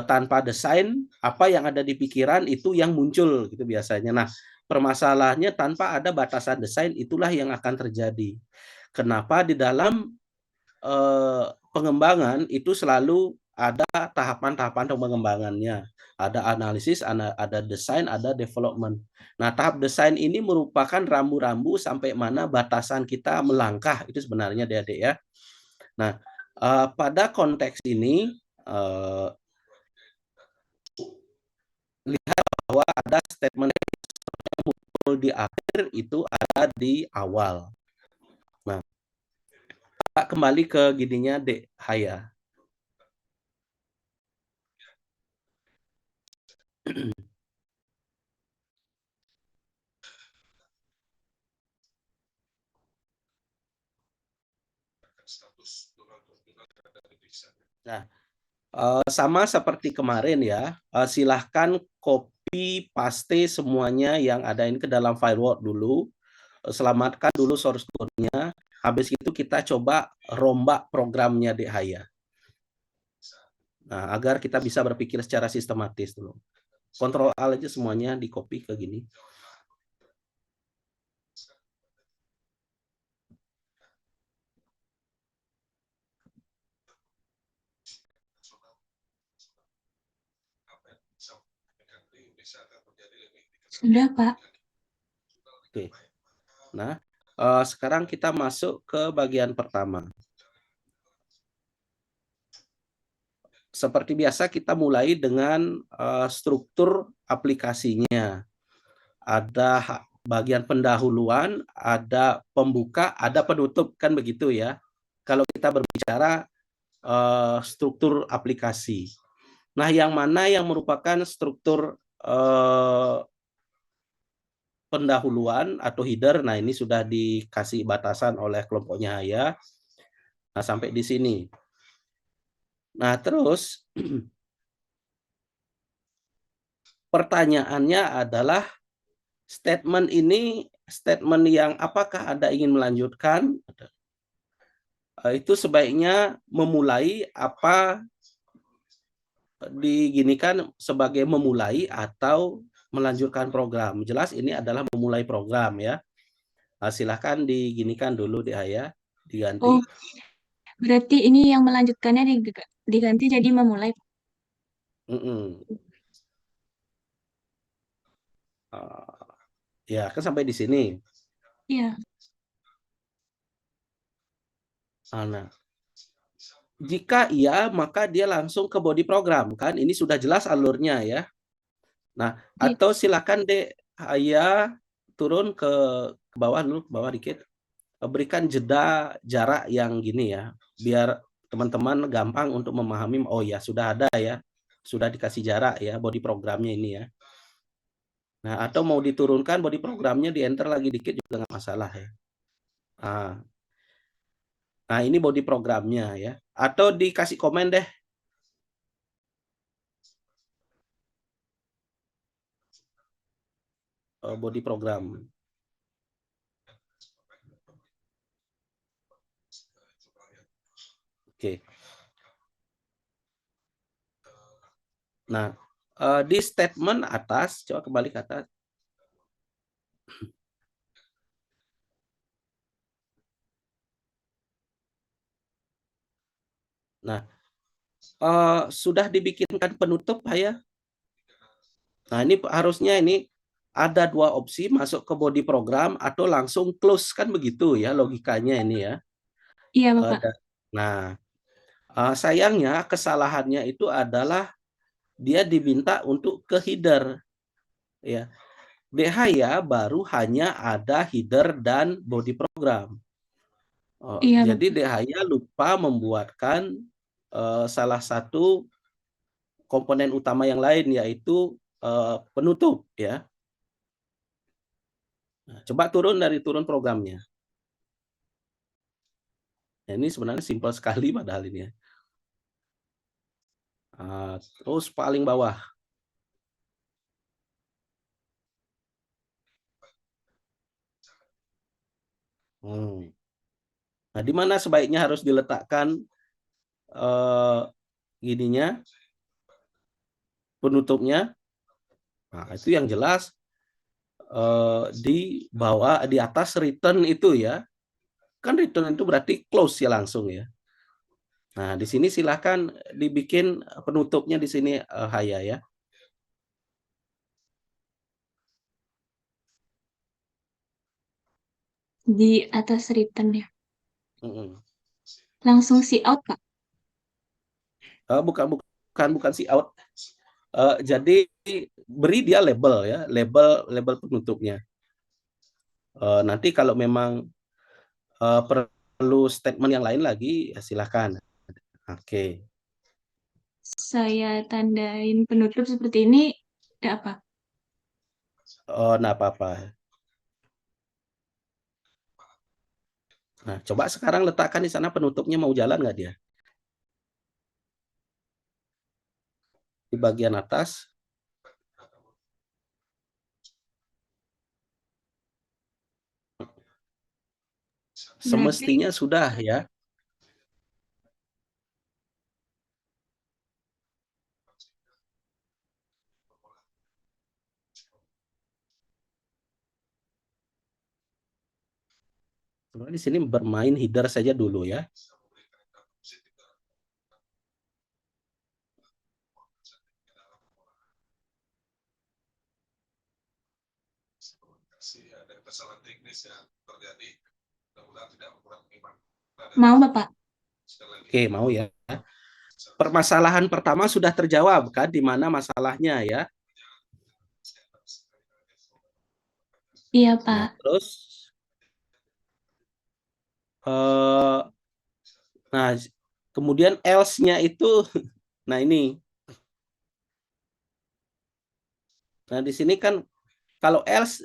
A: Tanpa desain, apa yang ada di pikiran itu yang muncul gitu biasanya. Nah, permasalahannya tanpa ada batasan desain itulah yang akan terjadi. Kenapa di dalam pengembangan itu selalu ada tahapan-tahapan pengembangannya. Ada analisis, ada desain, ada development. Nah, tahap desain ini merupakan rambu-rambu sampai mana batasan kita melangkah itu sebenarnya adik-adik ya. Nah, pada konteks ini lihat bahwa ada statement yang muncul di akhir itu ada di awal. Nah, kembali ke gininya Dek Haya. Nah, sama seperti kemarin ya, silahkan copy paste semuanya yang ada ini ke dalam file Word dulu, selamatkan dulu source code-nya, habis itu kita coba rombak programnya Dek Haya. Nah, agar kita bisa berpikir secara sistematis dulu. Ctrl A aja semuanya di copy ke gini.
F: Sudah, Pak.
A: Oke. Nah, sekarang kita masuk ke bagian pertama. seperti biasa kita mulai dengan struktur aplikasinya. Ada bagian pendahuluan, ada pembuka, ada penutup, kan begitu ya. Kalau kita berbicara struktur aplikasi. Nah, yang mana yang merupakan struktur pendahuluan atau header, nah ini sudah dikasih batasan oleh kelompoknya ya. Nah, sampai di sini. Nah, terus pertanyaannya adalah statement ini statement yang apakah Anda ingin melanjutkan? Itu sebaiknya memulai apa diginikan sebagai memulai atau melanjutkan program. Jelas ini adalah memulai program ya. Nah, silahkan diginikan dulu deh ya, diganti.
F: Oh, berarti ini yang melanjutkannya diganti jadi memulai.
A: Ya, kan sampai di sini.
F: Iya.
A: Nah, jika iya, maka dia langsung ke body program, kan? Ini sudah jelas alurnya ya. Nah, atau silakan deh ya turun ke bawah dulu, ke bawah dikit. Berikan jeda jarak yang gini ya, biar teman-teman gampang untuk memahami. Oh ya, sudah ada ya, sudah dikasih jarak ya body programnya ini ya. Nah, atau mau diturunkan body programnya, di enter lagi dikit juga nggak masalah ya. Nah, ini body programnya ya. Atau dikasih komen deh. Body program. Oke. Nah, di statement atas, coba kembali ke atas. Nah, sudah dibikinkan penutup ya. Nah, ini harusnya ini ada dua opsi, masuk ke body program atau langsung close, kan begitu ya logikanya ini ya.
F: Iya, Bapak.
A: Nah, sayangnya kesalahannya itu adalah dia diminta untuk ke header ya. DHya baru hanya ada header dan body program.
F: Iya,
A: Jadi
F: Bapak.
A: DHya lupa membuatkan salah satu komponen utama yang lain, yaitu penutup ya. Nah, coba turun programnya. Nah, ini sebenarnya simpel sekali padahal ini ya. Terus paling bawah. Nah, di mana sebaiknya harus diletakkan gininya, penutupnya? Nah, itu yang jelas di bawah, di atas return itu ya. Kan return itu berarti close ya langsung ya. Nah, di sini silakan dibikin penutupnya di sini Haya ya.
F: Di atas return ya. Langsung see out, Pak.
A: Bukan see out. Jadi beri dia label ya, label penutupnya. Nanti kalau memang perlu statement yang lain lagi, ya silakan. Oke.
F: Saya tandain penutup seperti ini, tidak apa?
A: Nah, apa-apa. Nah, coba sekarang letakkan di sana penutupnya, mau jalan nggak dia? Di bagian atas. Semestinya sudah ya. Sebenarnya di sini bermain header saja dulu ya.
F: Mau, Bapak?
A: Oke, mau ya. permasalahan pertama sudah terjawab kan, di mana masalahnya ya.
F: Iya,
A: Nah,
F: Pak.
A: terus eh, nah kemudian else-nya itu nah ini. Nah, di sini kan kalau else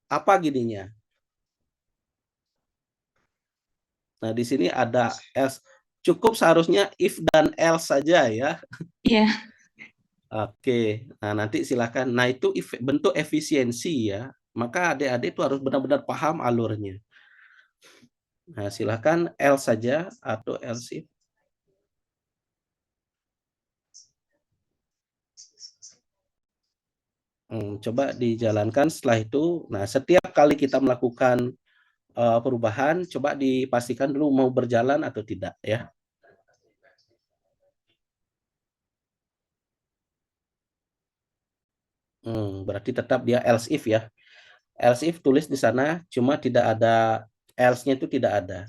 A: apa gininya? Nah, di sini ada else. Cukup seharusnya if dan else saja ya.
F: Iya.
A: Oke. Nah, nanti silakan. Nah, itu bentuk efisiensi ya. Maka adik-adik itu harus benar-benar paham alurnya. Nah, silakan else saja atau else if. Coba dijalankan setelah itu. Nah, setiap kali kita melakukan perubahan, coba dipastikan dulu mau berjalan atau tidak ya. Berarti tetap dia else if ya. Else if tulis di sana, cuma tidak ada else-nya itu tidak ada.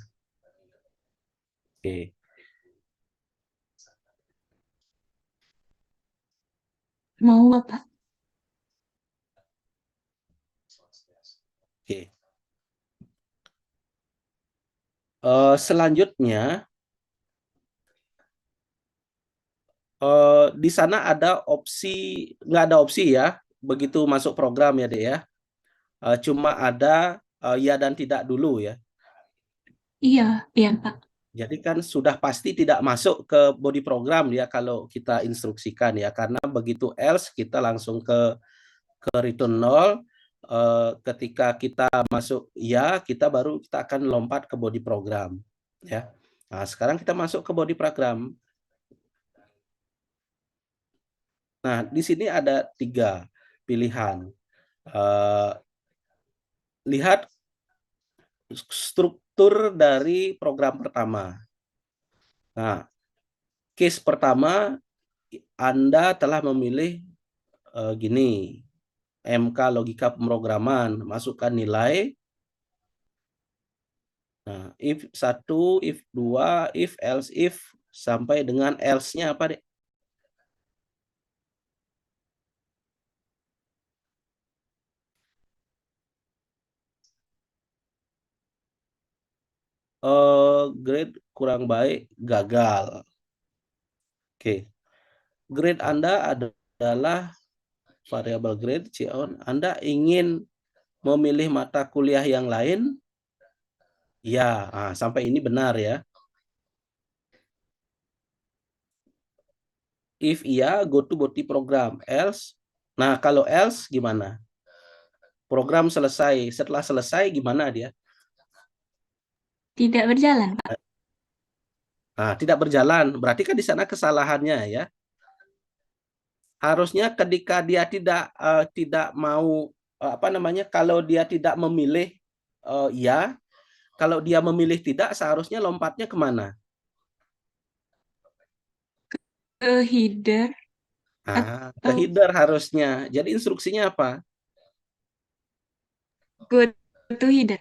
A: Oke.
F: Mau, Bapak?
A: Oke. Selanjutnya di sana ada opsi, nggak ada opsi ya, begitu masuk program ya Dek ya. Cuma ada ya dan tidak dulu ya.
F: Iya, iya, Pak.
A: Jadi kan sudah pasti tidak masuk ke body program ya kalau kita instruksikan ya, karena begitu else kita langsung ke return 0. Ketika kita masuk ya, kita akan lompat ke body program ya. Nah, sekarang kita masuk ke body program. Nah, di sini ada 3 pilihan. Lihat struktur dari program pertama. Nah, case pertama Anda telah memilih gini, MK logika pemrograman, masukkan nilai. Nah, if 1, if 2, if else if sampai dengan else-nya apa, Dek? Grade kurang baik, gagal. Oke. Grade Anda adalah variabel grade C-on. Anda ingin memilih mata kuliah yang lain? Ya, sampai ini benar ya. If iya, go to body program. Else, nah kalau else gimana? Program selesai. Setelah selesai gimana dia?
F: Tidak berjalan, Pak.
A: Nah, tidak berjalan. Berarti kan di sana kesalahannya ya. Harusnya ketika dia tidak mau apa namanya? Kalau dia tidak memilih ya, kalau dia memilih tidak, seharusnya lompatnya kemana?
F: Ke header
A: Ke
F: atau
A: header harusnya. Jadi instruksinya apa?
F: go to header.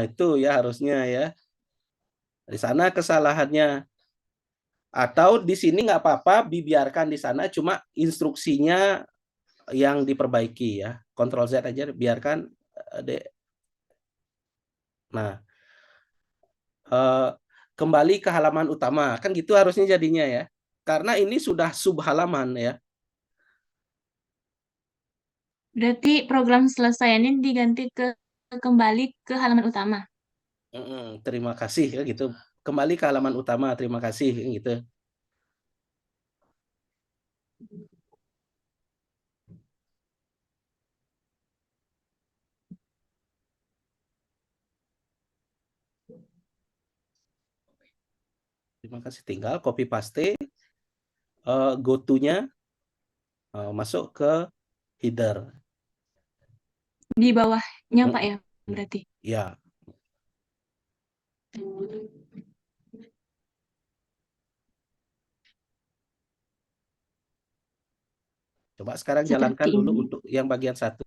A: Itu ya harusnya ya. Di sana kesalahannya. Atau di sini nggak apa-apa, dibiarkan di sana, cuma instruksinya yang diperbaiki ya. Ctrl Z aja, biarkan. Nah, kembali ke halaman utama. Kan gitu harusnya jadinya ya. Karena ini sudah sub halaman ya.
F: Berarti program selesai ini diganti kembali ke halaman utama.
A: Terima kasih ya gitu. Kembali ke halaman utama, terima kasih gitu. Terima kasih. Tinggal copy paste go to-nya masuk ke header.
F: Di bawahnya, Pak ya, berarti.
A: Ya. Coba sekarang jalankan
F: Seperti
A: dulu
F: ini.
A: untuk yang bagian 1.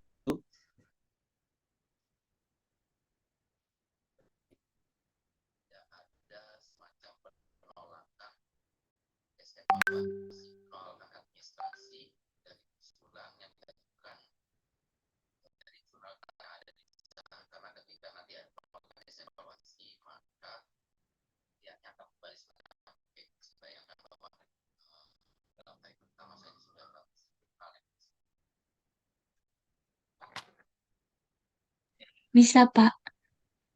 F: Bisa, Pak.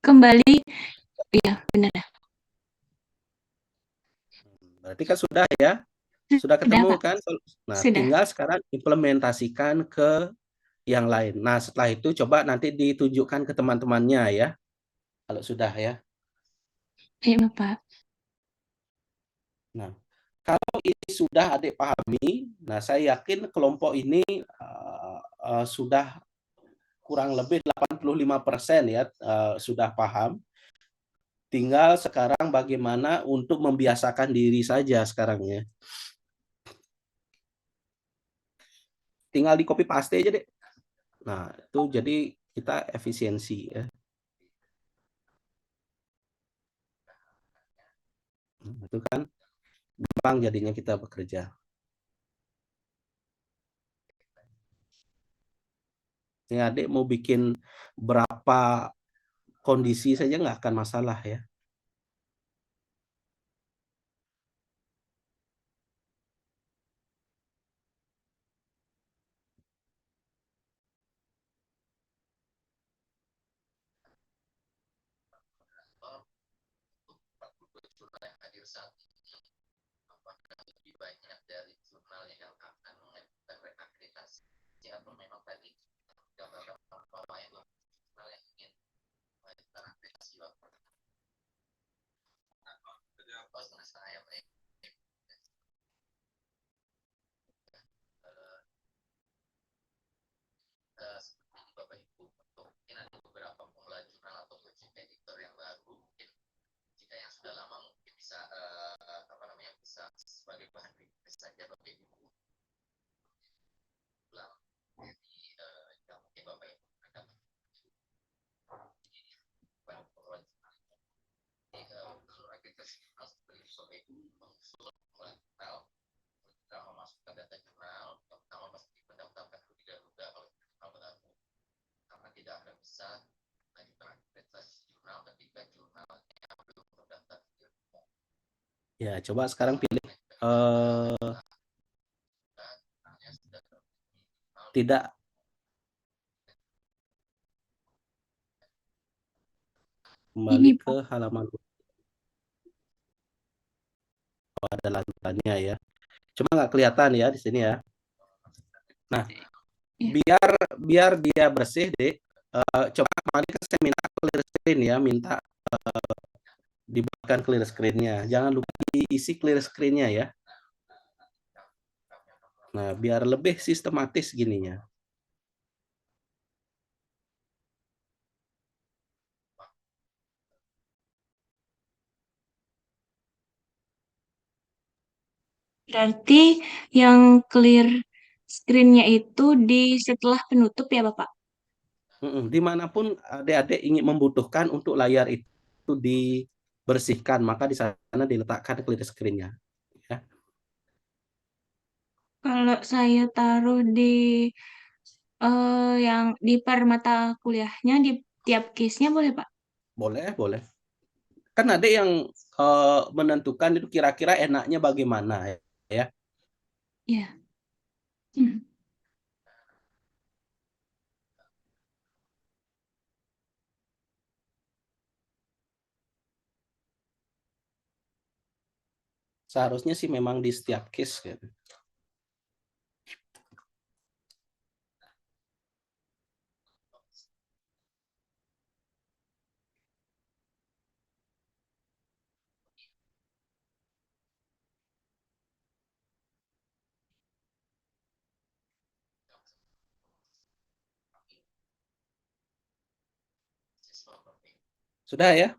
F: Kembali, iya, benar.
A: Berarti kan sudah ya, sudah
F: Sudah,
A: ketemu
F: Pak.
A: kan? Nah,
F: Sudah.
A: tinggal sekarang implementasikan ke yang lain. Nah, setelah itu coba nanti ditunjukkan ke teman-temannya ya, kalau sudah ya.
F: Iya, Pak.
A: Nah, kalau ini sudah adik pahami, nah saya yakin kelompok ini sudah kurang lebih 85% ya sudah paham. Tinggal sekarang bagaimana untuk membiasakan diri saja sekarang ya. Tinggal di copy paste aja deh. Nah, itu jadi kita efisiensi ya. Itu kan gampang jadinya kita bekerja. Ini adik mau bikin berapa kondisi saja nggak akan masalah ya. Ya, coba sekarang pilih tidak kembali
F: Ini,
A: ke
F: Pak.
A: halaman ada lanjutannya ya. Cuma nggak kelihatan ya di sini ya. Nah,
F: Ya.
A: biar dia bersih, Dek. Coba kemarin kan saya minta clear screen ya, minta dibuatkan clear screen-nya. Jangan lupa diisi clear screen-nya ya. Nah, biar lebih sistematis gininya.
F: Berarti yang clear screen-nya itu di setelah penutup ya, Bapak?
A: Dimanapun adik-adik ingin membutuhkan untuk layar itu dibersihkan, maka di sana diletakkan clear screen-nya. Ya.
F: Kalau saya taruh di yang di per mata kuliahnya di tiap case-nya boleh, Pak?
A: Boleh, boleh. Kan ada yang menentukan itu kira-kira enaknya bagaimana ya.
F: Ya. Hmm.
A: Seharusnya sih memang di setiap case gitu. Sudah ya?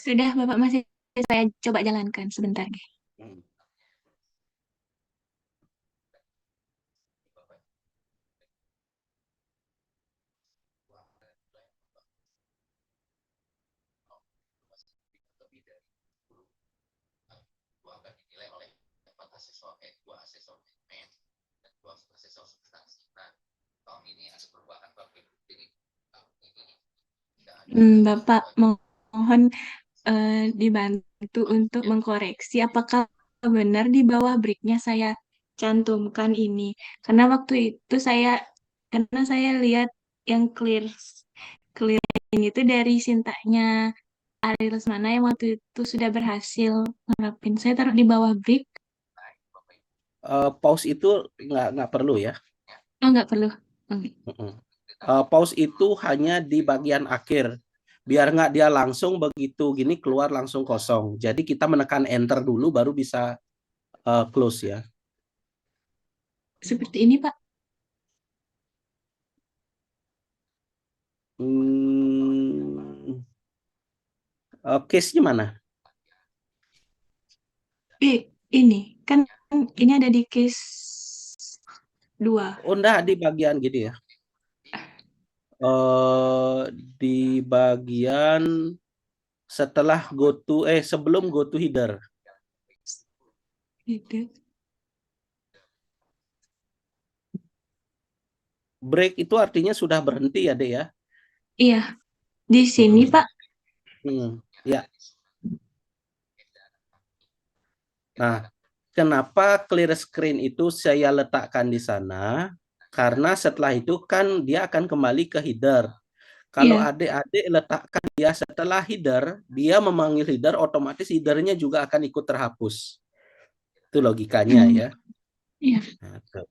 F: Sudah, Bapak, masih saya coba jalankan sebentar.
A: Hmm.
F: Bapak mohon dibantu untuk mengkoreksi apakah benar di bawah breaknya saya cantumkan ini. Karena waktu itu karena saya lihat yang clear ini tuh dari Sintanya Ari Lesmana yang waktu itu sudah berhasil nerapin. Saya taruh di bawah break.
A: Pause itu nggak perlu ya.
F: Oh, nggak perlu.
A: Pause itu hanya di bagian akhir. Biar nggak dia langsung begitu gini keluar langsung kosong. Jadi kita menekan enter dulu baru bisa close ya.
F: Seperti ini, Pak.
A: Case-nya mana?
F: Ini kan ini ada di case 2.
A: Oh, enggak, di bagian gini ya. Di bagian setelah sebelum go to header.
F: Gitu.
A: Break itu artinya sudah berhenti ya, Dek ya?
F: Iya. Di sini, Pak.
A: Ya. Nah, kenapa clear screen itu saya letakkan di sana? Karena setelah itu kan dia akan kembali ke header. Kalau adik-adik letakkan dia setelah header, dia memanggil header, otomatis headernya juga akan ikut terhapus. Itu logikanya ya.
F: Iya.
A: Nah, tuh.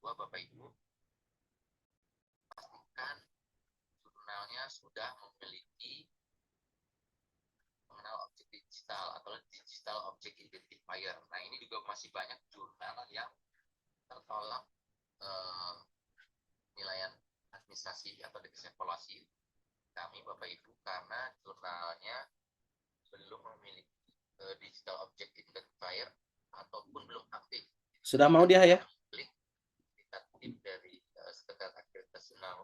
I: Bapak Ibu, pastikan jurnalnya sudah memiliki mengenal objek digital atau digital object identifier. Nah, ini juga masih banyak jurnal yang tertolak penilaian administrasi atau evaluasi kami Bapak Ibu karena jurnalnya belum memiliki digital object identifier ataupun belum aktif.
A: Sudah mau dia ya?
I: Tim dari Sekretariat Akreditasi Nasional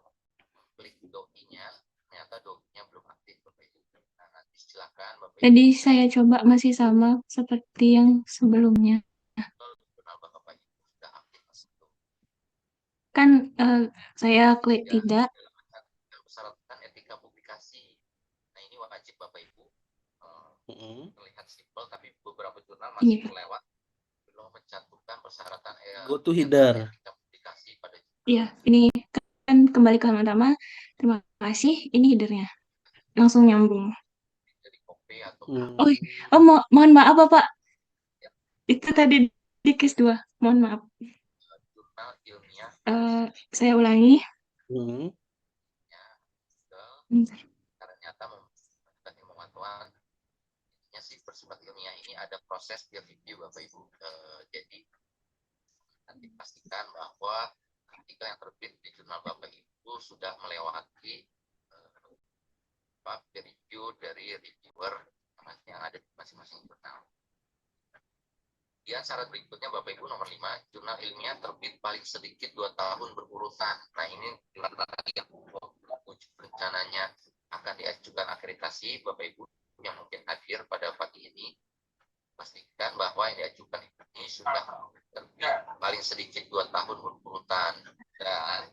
I: klik dokinya, ternyata dokinya belum aktif Bapak Ibu. Nah, nanti silakan Bapak Ibu.
F: Tadi saya coba masih sama seperti yang sebelumnya.
I: Bapak Ibu sudah aktif
F: Kan saya klik tidak.
I: Persyaratan etika publikasi. Nah, ini wajib Bapak Ibu. Terlihat simpel tapi beberapa jurnal masih terlewat belum mencantumkan persyaratan
A: go to header.
F: Iya, ini kan kembali ke halaman pertama. Terima kasih. Ini headernya. Langsung nyambung. Mohon maaf Bapak. Itu tadi di case 2. Mohon maaf. Saya ulangi.
I: Ternyata pemantauan si bersifat ilmiah ini ada proses peer review Bapak Ibu. Jadi nanti pastikan bahwa artikel yang terbit di jurnal Bapak Ibu sudah melewati peer review dari reviewer yang ada di masing-masing jurnal. Kemudian syarat berikutnya Bapak Ibu nomor 5, jurnal ilmiah terbit paling sedikit 2 tahun berurutan. Nah, ini yang rencananya akan diajukan akreditasi Bapak Ibu yang mungkin hadir pada pagi ini, pastikan bahwa yang diajukan ini sudah terbit paling sedikit 2 tahun berurutan dan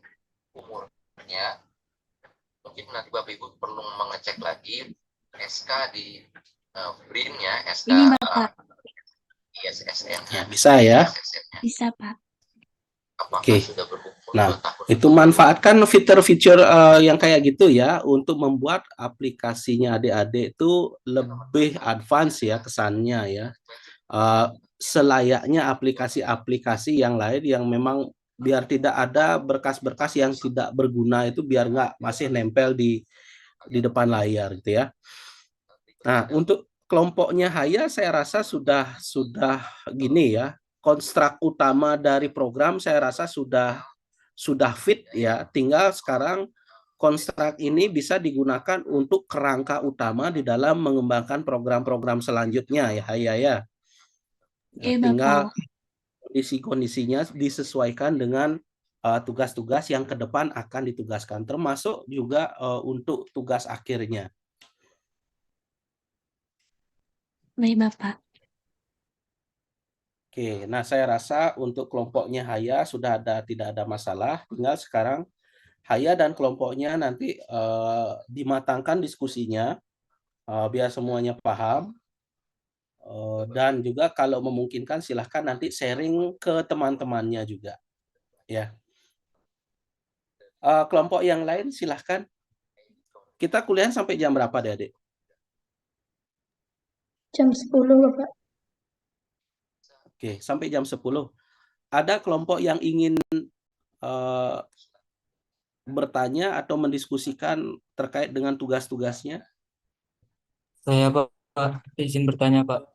I: umurnya mungkin nanti Bapak Ibu perlu mengecek lagi SK di BRIN ya, SK ISSN
A: ya, bisa ya.
F: Bisa Pak.
A: Oke. Nah, itu manfaatkan fitur-fitur yang kayak gitu ya untuk membuat aplikasinya adik-adik itu lebih advance ya kesannya ya. Selayaknya aplikasi-aplikasi yang lain yang memang biar tidak ada berkas-berkas yang tidak berguna itu biar nggak masih nempel di depan layar gitu ya. Nah, untuk kelompoknya Haya saya rasa sudah gini ya. Konstruk utama dari program saya rasa sudah fit ya. Tinggal sekarang konstruk ini bisa digunakan untuk kerangka utama di dalam mengembangkan program-program selanjutnya ya Haya ya.
F: Oke,
A: Tinggal
F: Bapak.
A: kondisi-kondisinya disesuaikan dengan tugas-tugas yang ke depan akan ditugaskan, termasuk juga untuk tugas akhirnya.
F: Baik, Bapak.
A: Oke, nah saya rasa untuk kelompoknya Haya sudah tidak ada masalah. Tinggal sekarang Haya dan kelompoknya nanti dimatangkan diskusinya biar semuanya paham. Dan juga kalau memungkinkan silahkan nanti sharing ke teman-temannya juga. Ya. Kelompok yang lain silahkan. Kita kuliah sampai jam berapa, Adik?
B: Jam 10, Bapak.
A: Oke, sampai jam 10. Ada kelompok yang ingin bertanya atau mendiskusikan terkait dengan tugas-tugasnya?
C: Saya Pak, izin bertanya Pak.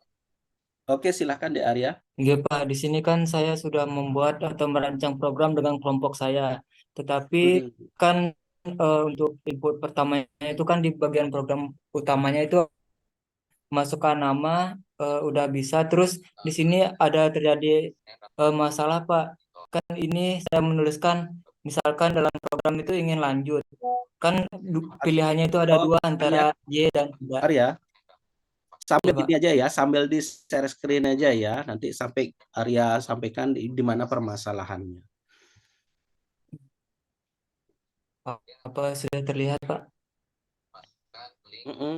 A: Oke, silahkan Dek Arya.
C: Oke Pak, di sini kan saya sudah membuat atau merancang program dengan kelompok saya. Tetapi kan untuk input pertamanya itu kan di bagian program utamanya itu masukkan nama udah bisa. Terus di sini ada terjadi masalah Pak. Kan ini saya menuliskan misalkan dalam program itu ingin lanjut. Kan pilihannya itu ada dua antara Y dan tidak.
A: Arya, sambil
C: Ya, Pak.
A: gini aja ya, sambil di share screen aja ya. Nanti sampai Arya sampaikan di mana permasalahannya.
C: Apa sudah terlihat Pak?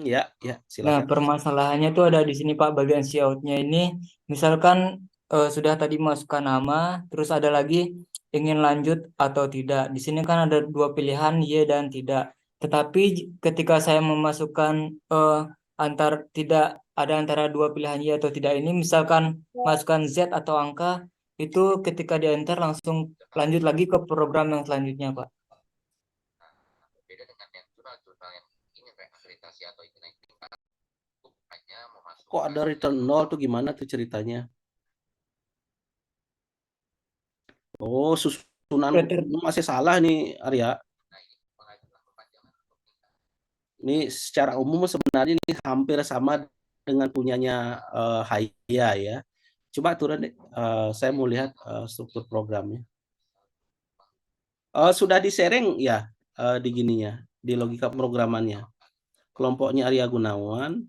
A: Ya,
C: Nah,
A: silakan.
C: permasalahannya tuh ada di sini Pak, bagian layout-nya ini. Misalkan sudah tadi masukkan nama, terus ada lagi ingin lanjut atau tidak. Di sini kan ada dua pilihan, Y dan tidak. Tetapi ketika saya memasukkan ada antara dua pilihan Y atau tidak ini, misalkan masukkan Z atau angka, itu ketika di enter langsung lanjut lagi ke program yang selanjutnya Pak.
I: Beda dengan yang jurnal-jurnal yang ingin reakreditasi atau ingin naik tingkat, hanya memasukkan.
A: Kok ada return 0 tuh gimana tuh ceritanya? Oh, susunan masih salah nih Arya. Ini secara umum sebenarnya ini hampir sama dengan punyanya Haya ya. Coba turun deh, saya mau lihat struktur programnya. Sudah di-sharing ya di gininya, di logika programannya. Kelompoknya Arya Gunawan.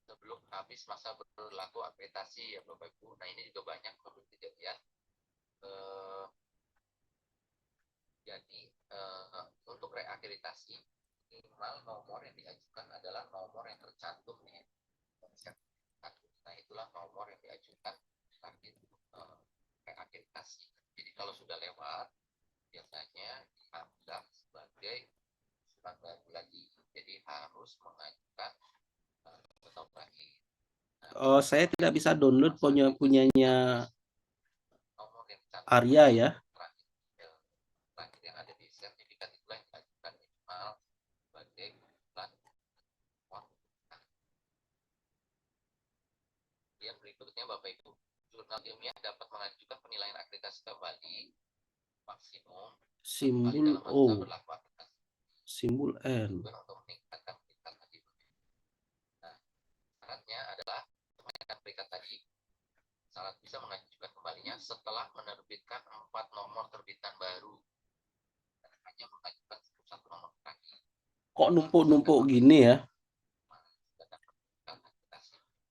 I: Sebelum habis masa berlaku akreditasi ya Bapak Ibu. Nah ini juga banyak kejadian. Jadi untuk reakreditasi minimal nomor yang diajukan adalah nomor yang tercantum nih. Nah itulah nomor yang diajukan target reakreditasi. Jadi kalau sudah lewat biasanya dianggap sebagai surat baru lagi. Jadi harus mengajukan atau lagi.
A: Saya tidak bisa download punyanya Arya ya.
I: Yang ada di sertifikat itu yang diajukan minimal sebagai bulan. Yang berikutnya Bapak Ibu, jurnal ilmiah dapat mengajukan penilaian akreditasi kembali maksimum
A: Simbol O, simbol N.
I: untuk meningkatkan peringkat tadi. Nah, syaratnya adalah meningkatkan peringkat tadi. Syarat bisa mengajukan kembalinya setelah menerbitkan 4 nomor terbitan baru. Hanya mengajukan satu nomor lagi.
A: Kok numpuk-numpuk gini ya?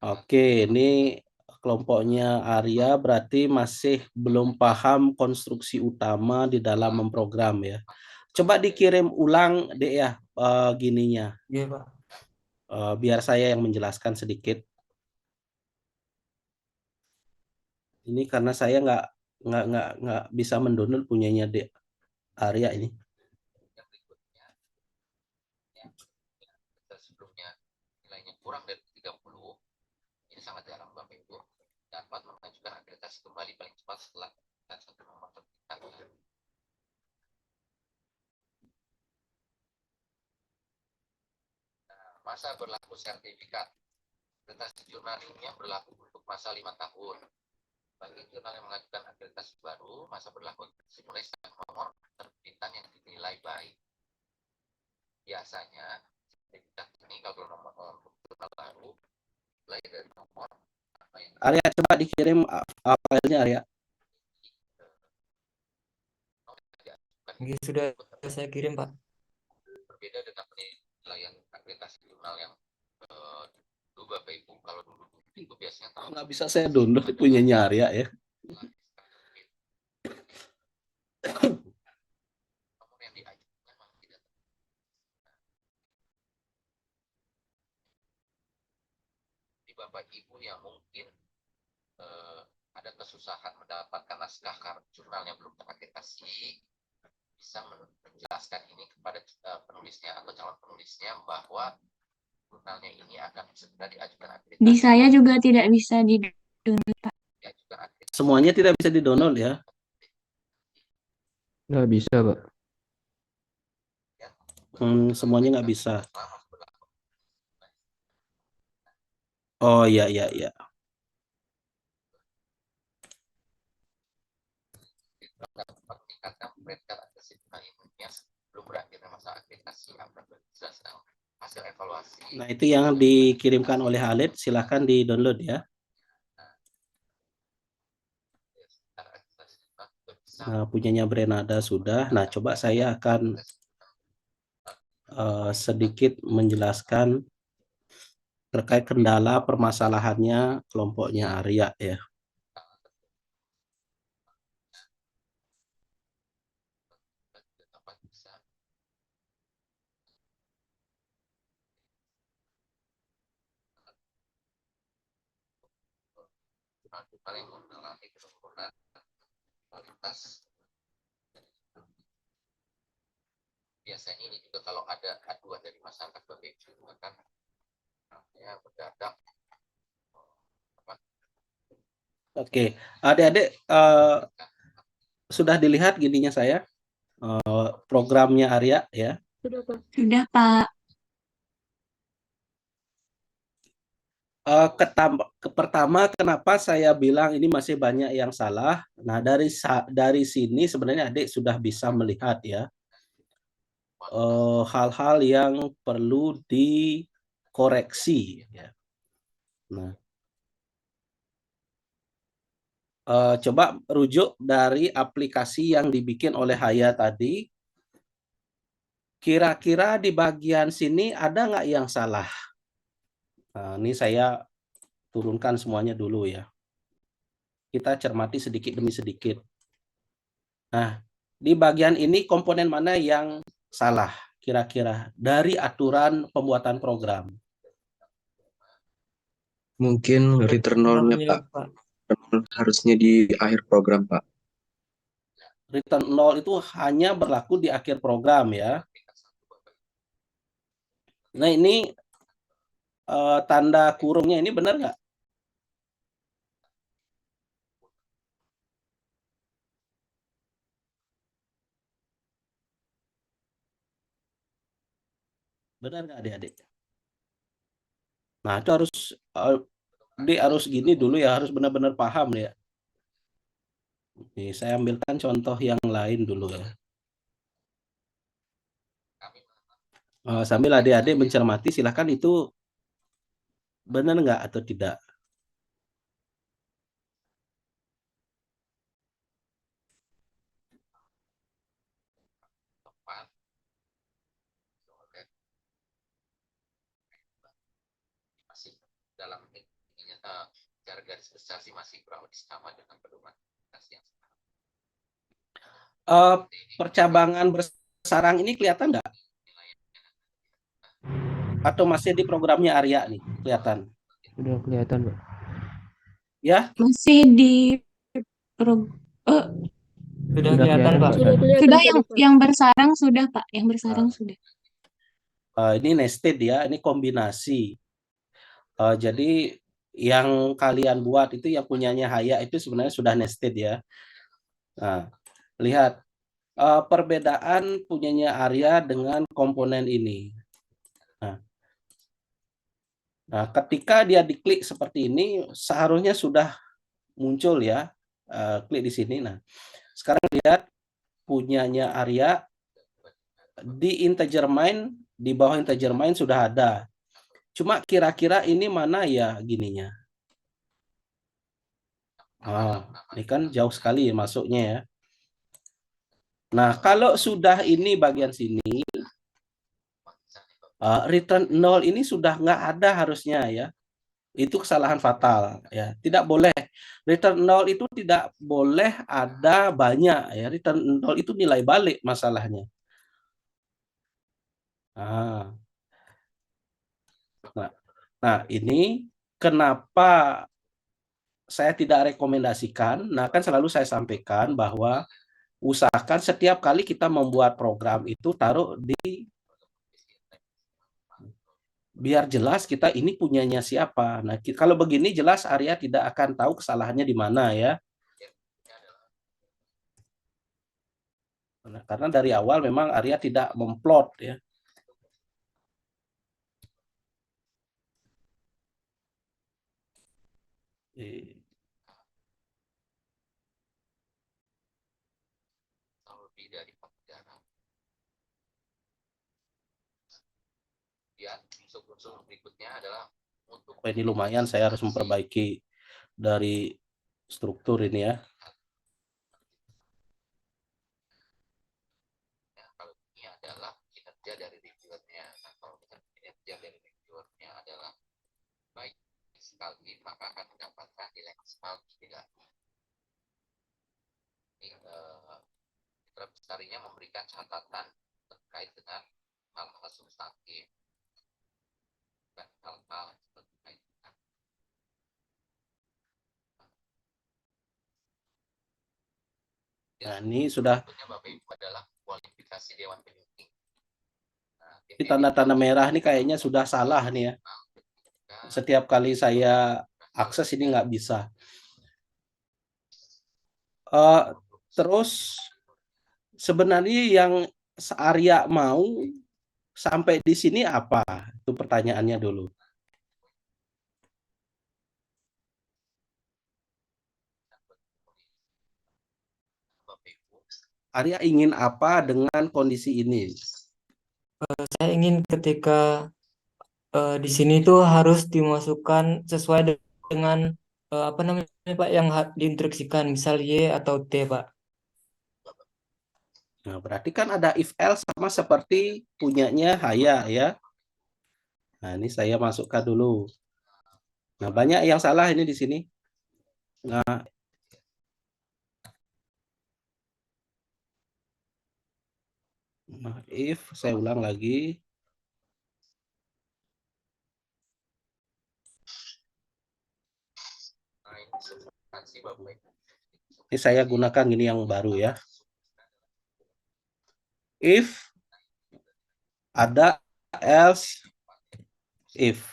A: Oke, ini kelompoknya Arya berarti masih belum paham konstruksi utama di dalam memprogram ya. Coba dikirim ulang deh ya gininya.
C: Iya Pak.
A: Biar saya yang menjelaskan sedikit. Ini karena saya nggak bisa mendownload punyanya Dek Arya ini.
I: Yang berikutnya, sebelumnya nilainya kurang dari 30, ini sangat Bapak Ibu dapat mengajukan akreditasi kembali paling cepat setelah satu nomor terbitkan. Masa berlaku sertifikat. Akreditasi jurnal ilmiah berlaku untuk masa 5 tahun. Bagi jurnal yang mengajukan akreditasi baru, masa berlaku mulai saat nomor terbitan yang dinilai baik. Biasanya, sertifikat ini kalau nomor jurnal baru, mulai dari nomor apa yang
A: Arya, coba dikirim filenya, Arya.
C: Ini sudah saya kirim, Pak.
I: berbeda dengan penilaian akreditasi jurnal yang dulu Bapak Ibu, kalau dulu itu biasanya
A: Nggak bisa saya download punyanya Arya ya.
I: nomor yang diajukan memang tidak di Bapak Ibu yang mungkin ada kesusahan mendapatkan naskah jurnalnya belum terakreditasi, bisa menjelaskan ini kepada penulisnya atau calon penulisnya bahwa jurnalnya ini akan segera diajukan akreditasi.
F: Di saya juga tidak bisa
I: Diajukan akreditasi.
A: Semuanya tidak bisa di-download ya.
D: Nggak bisa, Pak.
A: Semuanya nggak bisa. Oh iya iya iya.
I: Meningkatkan predikat akreditasi jurnal ilmiah sebelum berakhirnya masa akreditasi akan berdasarkan hasil evaluasi.
A: Nah, itu yang dikirimkan oleh Halid, silahkan di-download ya. Nah, punyanya Brenada sudah. Nah, coba saya akan sedikit menjelaskan terkait kendala permasalahannya kelompoknya Arya ya.
I: Paling mengalami penurunan kualitas. Biasanya ini juga kalau ada aduan dari masyarakat Bapak kan ya berdadak.
A: Oke, adik-adik sudah dilihat gininya saya programnya Arya ya.
G: Sudah, Pak.
F: Sudah, Pak.
A: Pertama, kenapa saya bilang ini masih banyak yang salah? Nah, dari sini sebenarnya adik sudah bisa melihat ya hal-hal yang perlu dikoreksi. Ya. Nah, coba rujuk dari aplikasi yang dibikin oleh Haya tadi. Kira-kira di bagian sini ada nggak yang salah? Nah, ini saya turunkan semuanya dulu ya. Kita cermati sedikit demi sedikit. Nah, di bagian ini komponen mana yang salah kira-kira dari aturan pembuatan program?
D: Mungkin return nol-nya, Pak. Harusnya di akhir program, Pak.
A: Return 0 itu hanya berlaku di akhir program ya. Nah, ini tanda kurungnya ini benar nggak? Benar nggak adik-adik? Nah, itu harus gini dulu ya, harus benar-benar paham ya. Nih, saya ambilkan contoh yang lain dulu ya. Sambil adik-adik mencermati, silakan itu benar nggak atau tidak.
I: Masih dalam cara garis besar sih masih kurang lebih sama dengan pedoman yang
A: Percabangan bersarang ini kelihatan nggak? Atau masih di programnya Arya nih kelihatan?
D: Sudah kelihatan, Pak.
A: Ya?
F: Masih di
C: Sudah kelihatan, Pak.
G: Sudah kelihatan
F: sudah
G: tadi, Pak.
F: yang bersarang sudah, Pak. Yang bersarang sudah.
A: Ini nested ya, ini kombinasi. Jadi yang kalian buat itu yang punyanya Haya itu sebenarnya sudah nested ya. Nah, lihat perbedaan punyanya Arya dengan komponen ini. Nah, ketika dia diklik seperti ini, seharusnya sudah muncul ya, klik di sini. Nah, sekarang lihat punyanya Arya di integer main, di bawah integer main sudah ada. Cuma kira-kira ini mana ya gininya? Ini kan jauh sekali masuknya ya. Nah, kalau sudah ini bagian sini, return 0 ini sudah nggak ada harusnya ya. Itu kesalahan fatal ya. Tidak boleh return 0 itu tidak boleh ada banyak ya. Return 0 itu nilai balik masalahnya. Nah, ini kenapa saya tidak rekomendasikan. Nah, kan selalu saya sampaikan bahwa usahakan setiap kali kita membuat program itu taruh di biar jelas kita ini punyanya siapa. Nah, kalau begini jelas Arya tidak akan tahu kesalahannya di mana ya. Nah, karena dari awal memang Arya tidak memplot ya.
I: Lebih dari pekerjaan. Ya, unsur-unsur berikutnya adalah untuk
A: ini lumayan saya harus memperbaiki dari struktur ini ya.
I: Kalau ini adalah kinerja dari reviewernya, atau kinerja dari reviewernya adalah baik sekali, maka akan mendapatkan nilai maksimal 3. Mitra Bestarinya memberikan catatan terkait dengan hal-hal substantif dan hal-hal terkait dengan
A: ini sudah
I: Bapak Ibu adalah kualifikasi Dewan Penyunting.
A: ini tanda-tanda merah ini kayaknya sudah salah nih ya. Setiap kali saya akses ini nggak bisa. Terus sebenarnya yang Arya mau sampai di sini apa? Itu pertanyaannya dulu. Arya ingin apa dengan kondisi ini?
C: Saya ingin ketika di sini tuh harus dimasukkan sesuai dengan apa namanya Pak yang diinstruksikan, misal Y atau T Pak.
A: Nah, berarti kan ada if else sama seperti punyanya Haya ya. Nah, ini saya masukkan dulu. Nah, banyak yang salah ini di sini. Nah, if saya ulang lagi. Ini saya gunakan ini yang baru ya. If ada else if.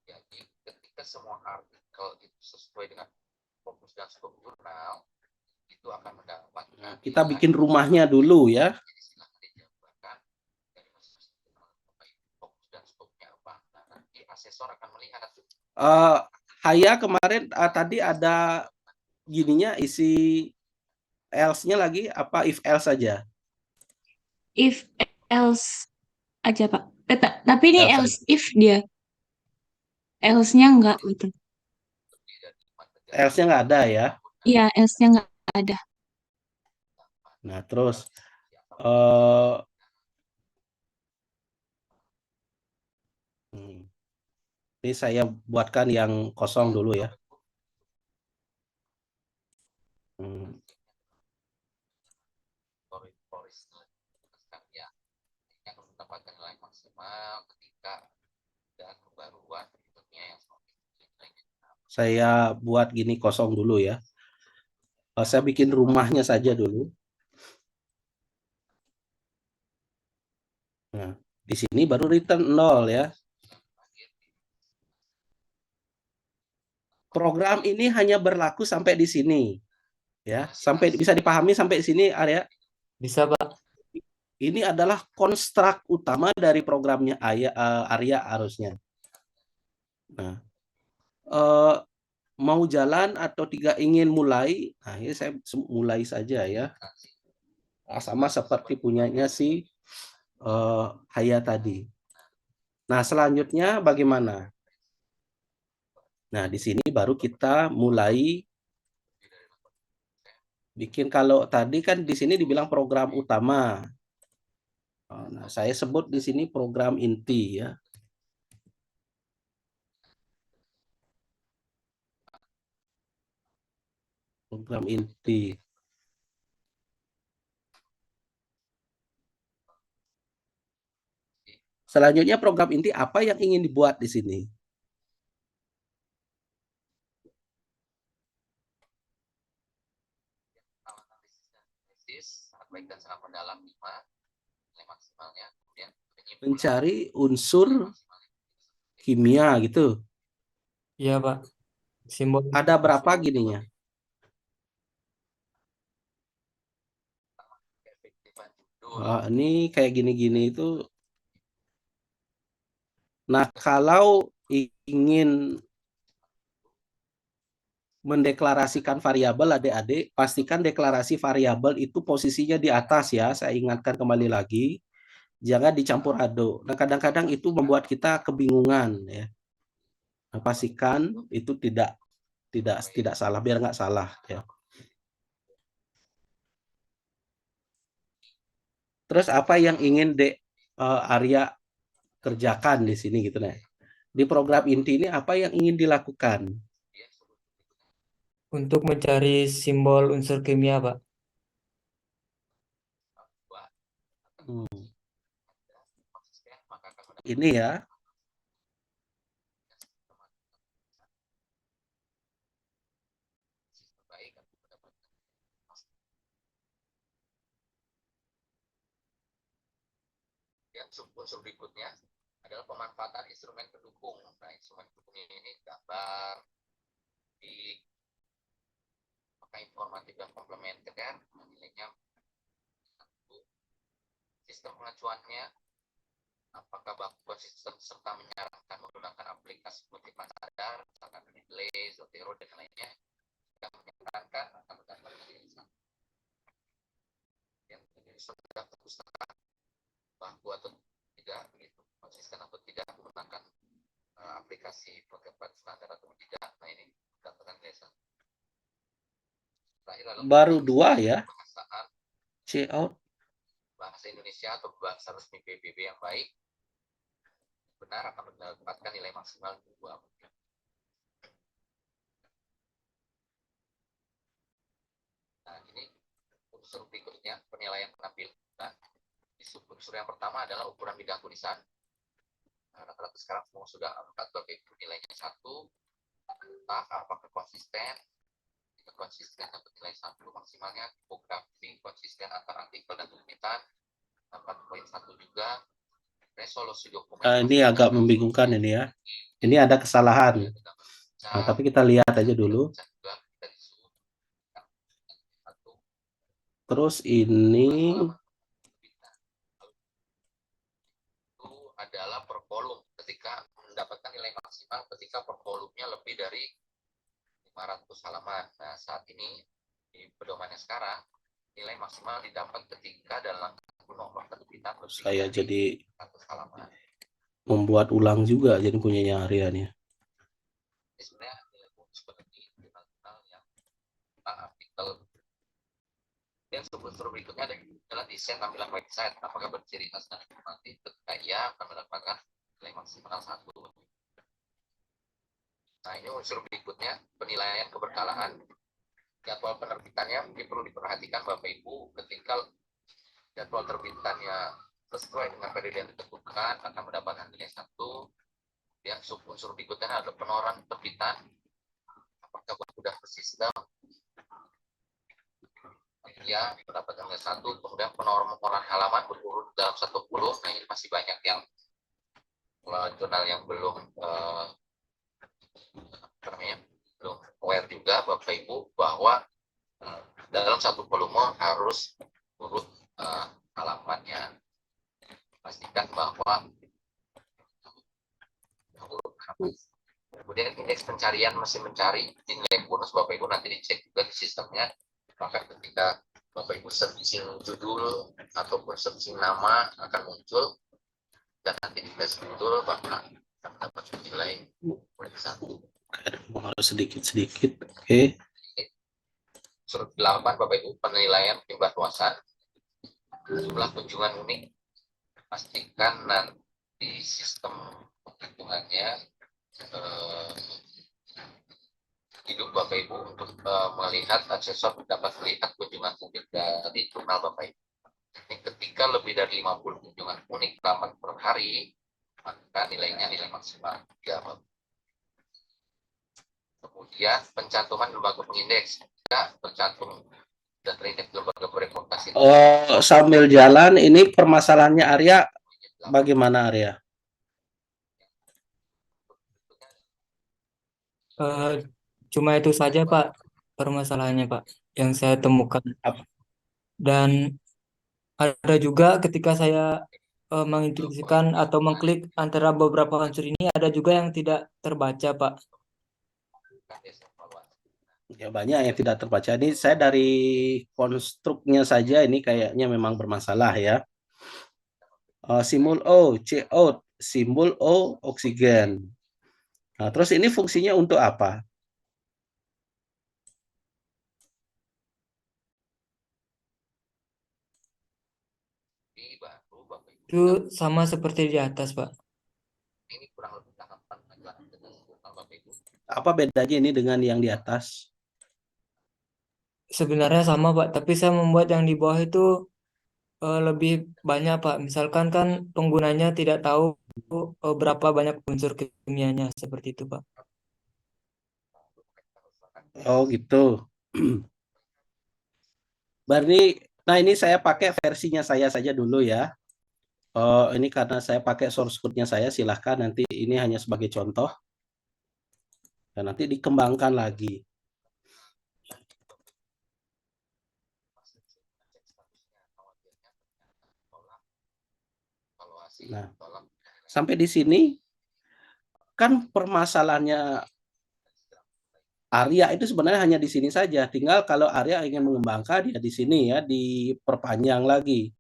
I: Jadi ketika semua artikel itu sesuai dengan fokus dan skop jurnal, itu akan mendapat.
A: Nah, kita bikin rumahnya dulu ya.
I: Jadi silakan dijabarkan dari fokus dan skopnya apa. Nah, nanti asesor akan melihat.
A: Haya kemarin tadi ada gininya isi else-nya lagi apa if else saja?
F: If else aja Pak. Tapi ini else if dia. Else-nya enggak gitu.
A: Else-nya nggak ada ya?
F: Iya, else-nya enggak ada.
A: Nah, terus ini saya buatkan yang kosong dulu ya.
I: Yang mendapatkan nilai maksimal ketika dan pembaruan berikutnya yang
A: saya buat gini kosong dulu ya. Saya bikin rumahnya saja dulu. Nah, Di sini baru return 0 ya. Program ini hanya berlaku sampai di sini. Ya, sampai bisa dipahami sampai sini area.
C: Bisa, Pak.
A: Ini adalah konstruk utama dari programnya Arya harusnya. Nah, mau jalan atau tidak ingin mulai, nah ini saya mulai saja ya. Sama seperti punyanya si Haya tadi. Nah, selanjutnya bagaimana? Nah, di sini baru kita mulai bikin. Kalau tadi kan di sini dibilang program utama. Nah, saya sebut di sini program inti ya. Program inti. Selanjutnya program inti apa yang ingin dibuat di sini? Mencari unsur kimia gitu.
C: Iya, Pak. Simbol.
A: Ada berapa gininya? Ini kayak gini-gini itu. Nah, kalau ingin mendeklarasikan variabel adik-adik, pastikan deklarasi variabel itu posisinya di atas ya. Saya ingatkan kembali lagi, jangan dicampur aduk. Nah, kadang-kadang itu membuat kita kebingungan ya. Nah, pastikan itu tidak salah, biar nggak salah ya. Terus apa yang ingin Arya kerjakan di sini gitu nih. Di program inti ini apa yang ingin dilakukan?
C: Untuk mencari simbol unsur kimia, Pak.
A: Ini ya.
I: Unsur berikutnya adalah pemanfaatan instrumen pendukung. Nah, instrumen pendukung ini gambar, informatif dan komplementer, nilainya sistem pengacuannya, apakah baku sistem serta menyarankan menggunakan aplikasi multipan sadar, misalkan Delay, Zotero, dan lainnya, yang menyarankan akan menggunakan yang sudah terpustakaan baku atau tidak, begitu konsisten atau tidak menggunakan aplikasi multipan standar atau tidak. Nah, ini dikatakan desa.
A: Baru 2 ya. C-out.
I: Bahasa Indonesia atau bahasa resmi PBB yang baik benar akan mendapatkan nilai maksimal 2. Nah, ini unsur berikutnya penilaian penampilan. Unsur yang pertama adalah ukuran bidang tulisan. Rata-rata sekarang semua sudah angkat bagi nilainya 1. Entah apakah konsisten dapat nilai 1, maksimalnya tipografi konsisten antar artikel dan terbitan dapat poin 1 juga. Resolusi dokumen
A: Ini agak membingungkan ini ya. Ini ada kesalahan. Nah, tapi kita lihat aja dulu. Terus ini
I: itu adalah per volume, ketika mendapatkan nilai maksimal ketika per volumenya lebih dari 500 halaman. Nah, saat ini di pedomannya sekarang nilai maksimal didapat ketika dalam nomor terbitan
A: saya jadi
I: 100 halaman.
A: Membuat ulang juga jadi punyanya Arya nih.
I: Ini sebenarnya nilai seperti jurnal yang artikel. Dan unsur berikutnya adalah desain tampilan website, apakah berciri khas dan informatif. Ketika ia akan mendapatkan nilai maksimal 1. Nah, ini unsur berikutnya penilaian keberkalaan. Jadwal penerbitannya mungkin perlu diperhatikan Bapak Ibu, ketika jadwal terbitannya sesuai dengan periode yang ditentukan akan mendapatkan nilai 1. Yang unsur berikutnya adalah penoran terbitan, apakah sudah bersistem. ya mendapatkan nilai 1, kemudian penormalan halaman berurut dalam 10. Nah ini masih banyak yang jurnal yang belum belum aware juga Bapak Ibu bahwa dalam satu volume harus urut halamannya. Pastikan bahwa urut halaman. Kemudian indeks pencarian mesin mencari nilai bonus Bapak Ibu nanti dicek juga di sistemnya. Maka ketika Bapak Ibu searching judul ataupun searching nama akan muncul, dan nanti di tes betul Bapak akan dapat nilai boleh 1.
A: Harus sedikit-sedikit. Oke.
I: Surut 8 Bapak Ibu, penilaian jumlah luasan, jumlah kunjungan unik. Pastikan nanti sistem penghitungannya hidup Bapak Ibu untuk melihat asesor dapat melihat kunjungan unik dari jurnal Bapak Ibu. Ketika lebih dari 50 kunjungan unik dapat per hari, maka nilainya nilai maksimal 3. Kemudian pencantuman lembaga pengindeks, tidak tercantum dan terindeks lembaga bereputasi.
A: Sambil jalan, ini permasalahannya Arya, bagaimana Arya?
C: Cuma itu saja Pak permasalahannya Pak yang saya temukan. Dan ada juga ketika saya menginstruksikan atau mengklik antara beberapa unsur ini, ada juga yang tidak terbaca Pak.
A: Ya banyak yang tidak terbaca. Ini saya dari konstruknya saja ini kayaknya memang bermasalah ya. Simbol O, CO, simbol O, oksigen. Nah, terus ini fungsinya untuk apa?
C: Itu sama seperti di atas Pak.
I: Ini kurang lebih tahapan dengan Bapak Ibu.
A: Apa bedanya ini dengan yang di atas?
C: Sebenarnya sama Pak, tapi saya membuat yang di bawah itu lebih banyak Pak. Misalkan kan penggunanya tidak tahu berapa banyak unsur kimianya, seperti itu Pak.
A: Oh gitu. Berarti, nah ini saya pakai versinya saya saja dulu ya. Ini karena saya pakai source code-nya saya, silahkan nanti ini hanya sebagai contoh. Dan nanti dikembangkan lagi. Nah, sampai di sini kan permasalahannya Arya itu sebenarnya hanya di sini saja. Tinggal kalau Arya ingin mengembangkan ya di sini ya, diperpanjang lagi.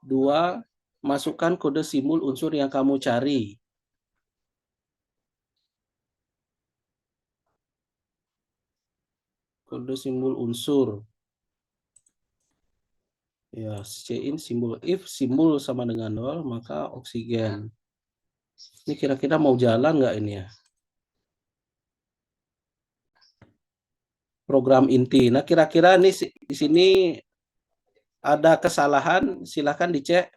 A: 2, masukkan kode simbol unsur yang kamu cari. Kode simbol unsur. Ya, C-in simbol if simbol sama dengan 0, maka oksigen. Ini kira-kira mau jalan nggak ini ya? Program inti. Nah, kira-kira ini di sini ada kesalahan, silakan dicek.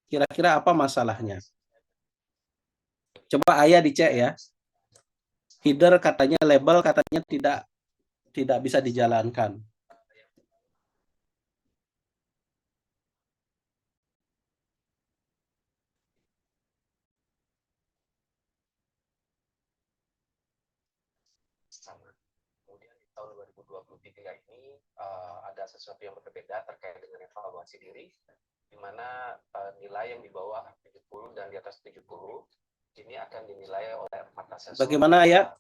A: Kira-kira apa masalahnya? Coba Ayah dicek ya. Header katanya, label katanya tidak bisa dijalankan.
I: Kemudian di tahun 2023 ini ada sesuatu yang berbeda terkait dengan evaluasi diri, di mana nilai yang di bawah 70 dan di atas 70 ini akan dinilai oleh 4 asesor.
A: Bagaimana ya?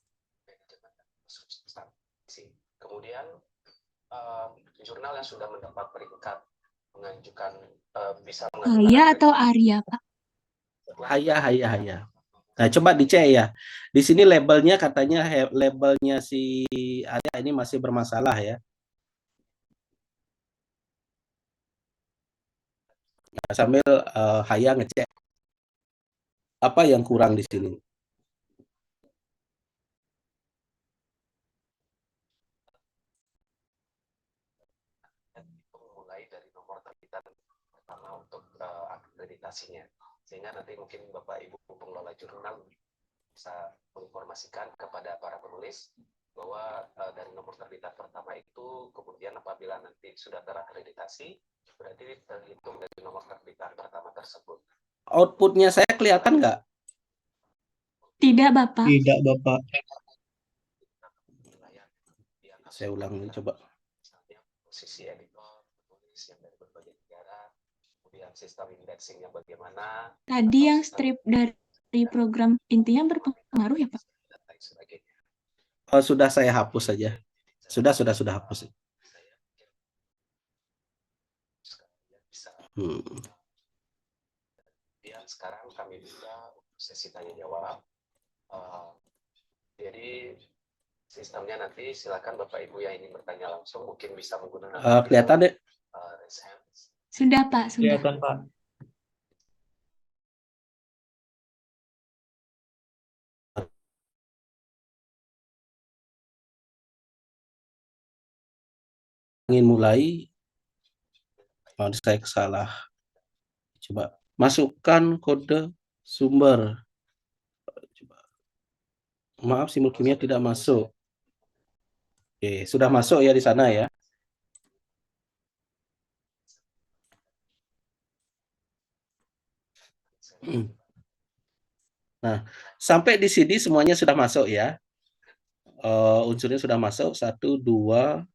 I: Kemudian jurnal yang sudah mendapat peringkat mengajukan bisa mengajukan
F: Haya atau Arya, Pak?
A: Haya. Nah, coba dicek ya. Di sini labelnya katanya labelnya si Arya ini masih bermasalah ya. Nah, sambil Haya ngecek apa yang kurang di sini.
I: Mulai dari nomor terbitan pertama untuk akreditasinya, sehingga nanti mungkin Bapak Ibu pengelola jurnal bisa menginformasikan kepada para penulis bahwa dari nomor terbitan pertama itu kemudian apabila nanti sudah terakreditasi berarti terhitung dari nomor terbitan pertama tersebut.
A: Outputnya saya kelihatan nggak?
F: Tidak, Bapak.
E: Tidak, Bapak.
A: Saya ulangi coba.
I: Posisi editor, penulis yang dari berbagai negara, kemudian sistem indexingnya bagaimana.
F: Tadi yang strip dari program intinya berpengaruh ya, Pak?
A: Sudah saya hapus saja. Sudah hapus.
I: Kemudian sekarang kami buka sesi tanya jawab. Jadi sistemnya nanti silakan Bapak Ibu yang ingin bertanya langsung mungkin bisa menggunakan
A: Kelihatan deh.
I: raise hand.
F: Sudah, Pak. Sudah.
C: Kelihatan, Pak.
A: Ingin mulai, saya salah. Coba masukkan kode sumber. Coba. Maaf, simbol kimia tidak masuk. Oke, sudah masuk ya di sana ya. Nah, sampai di sini semuanya sudah masuk ya. Unsurnya sudah masuk, 1, 2.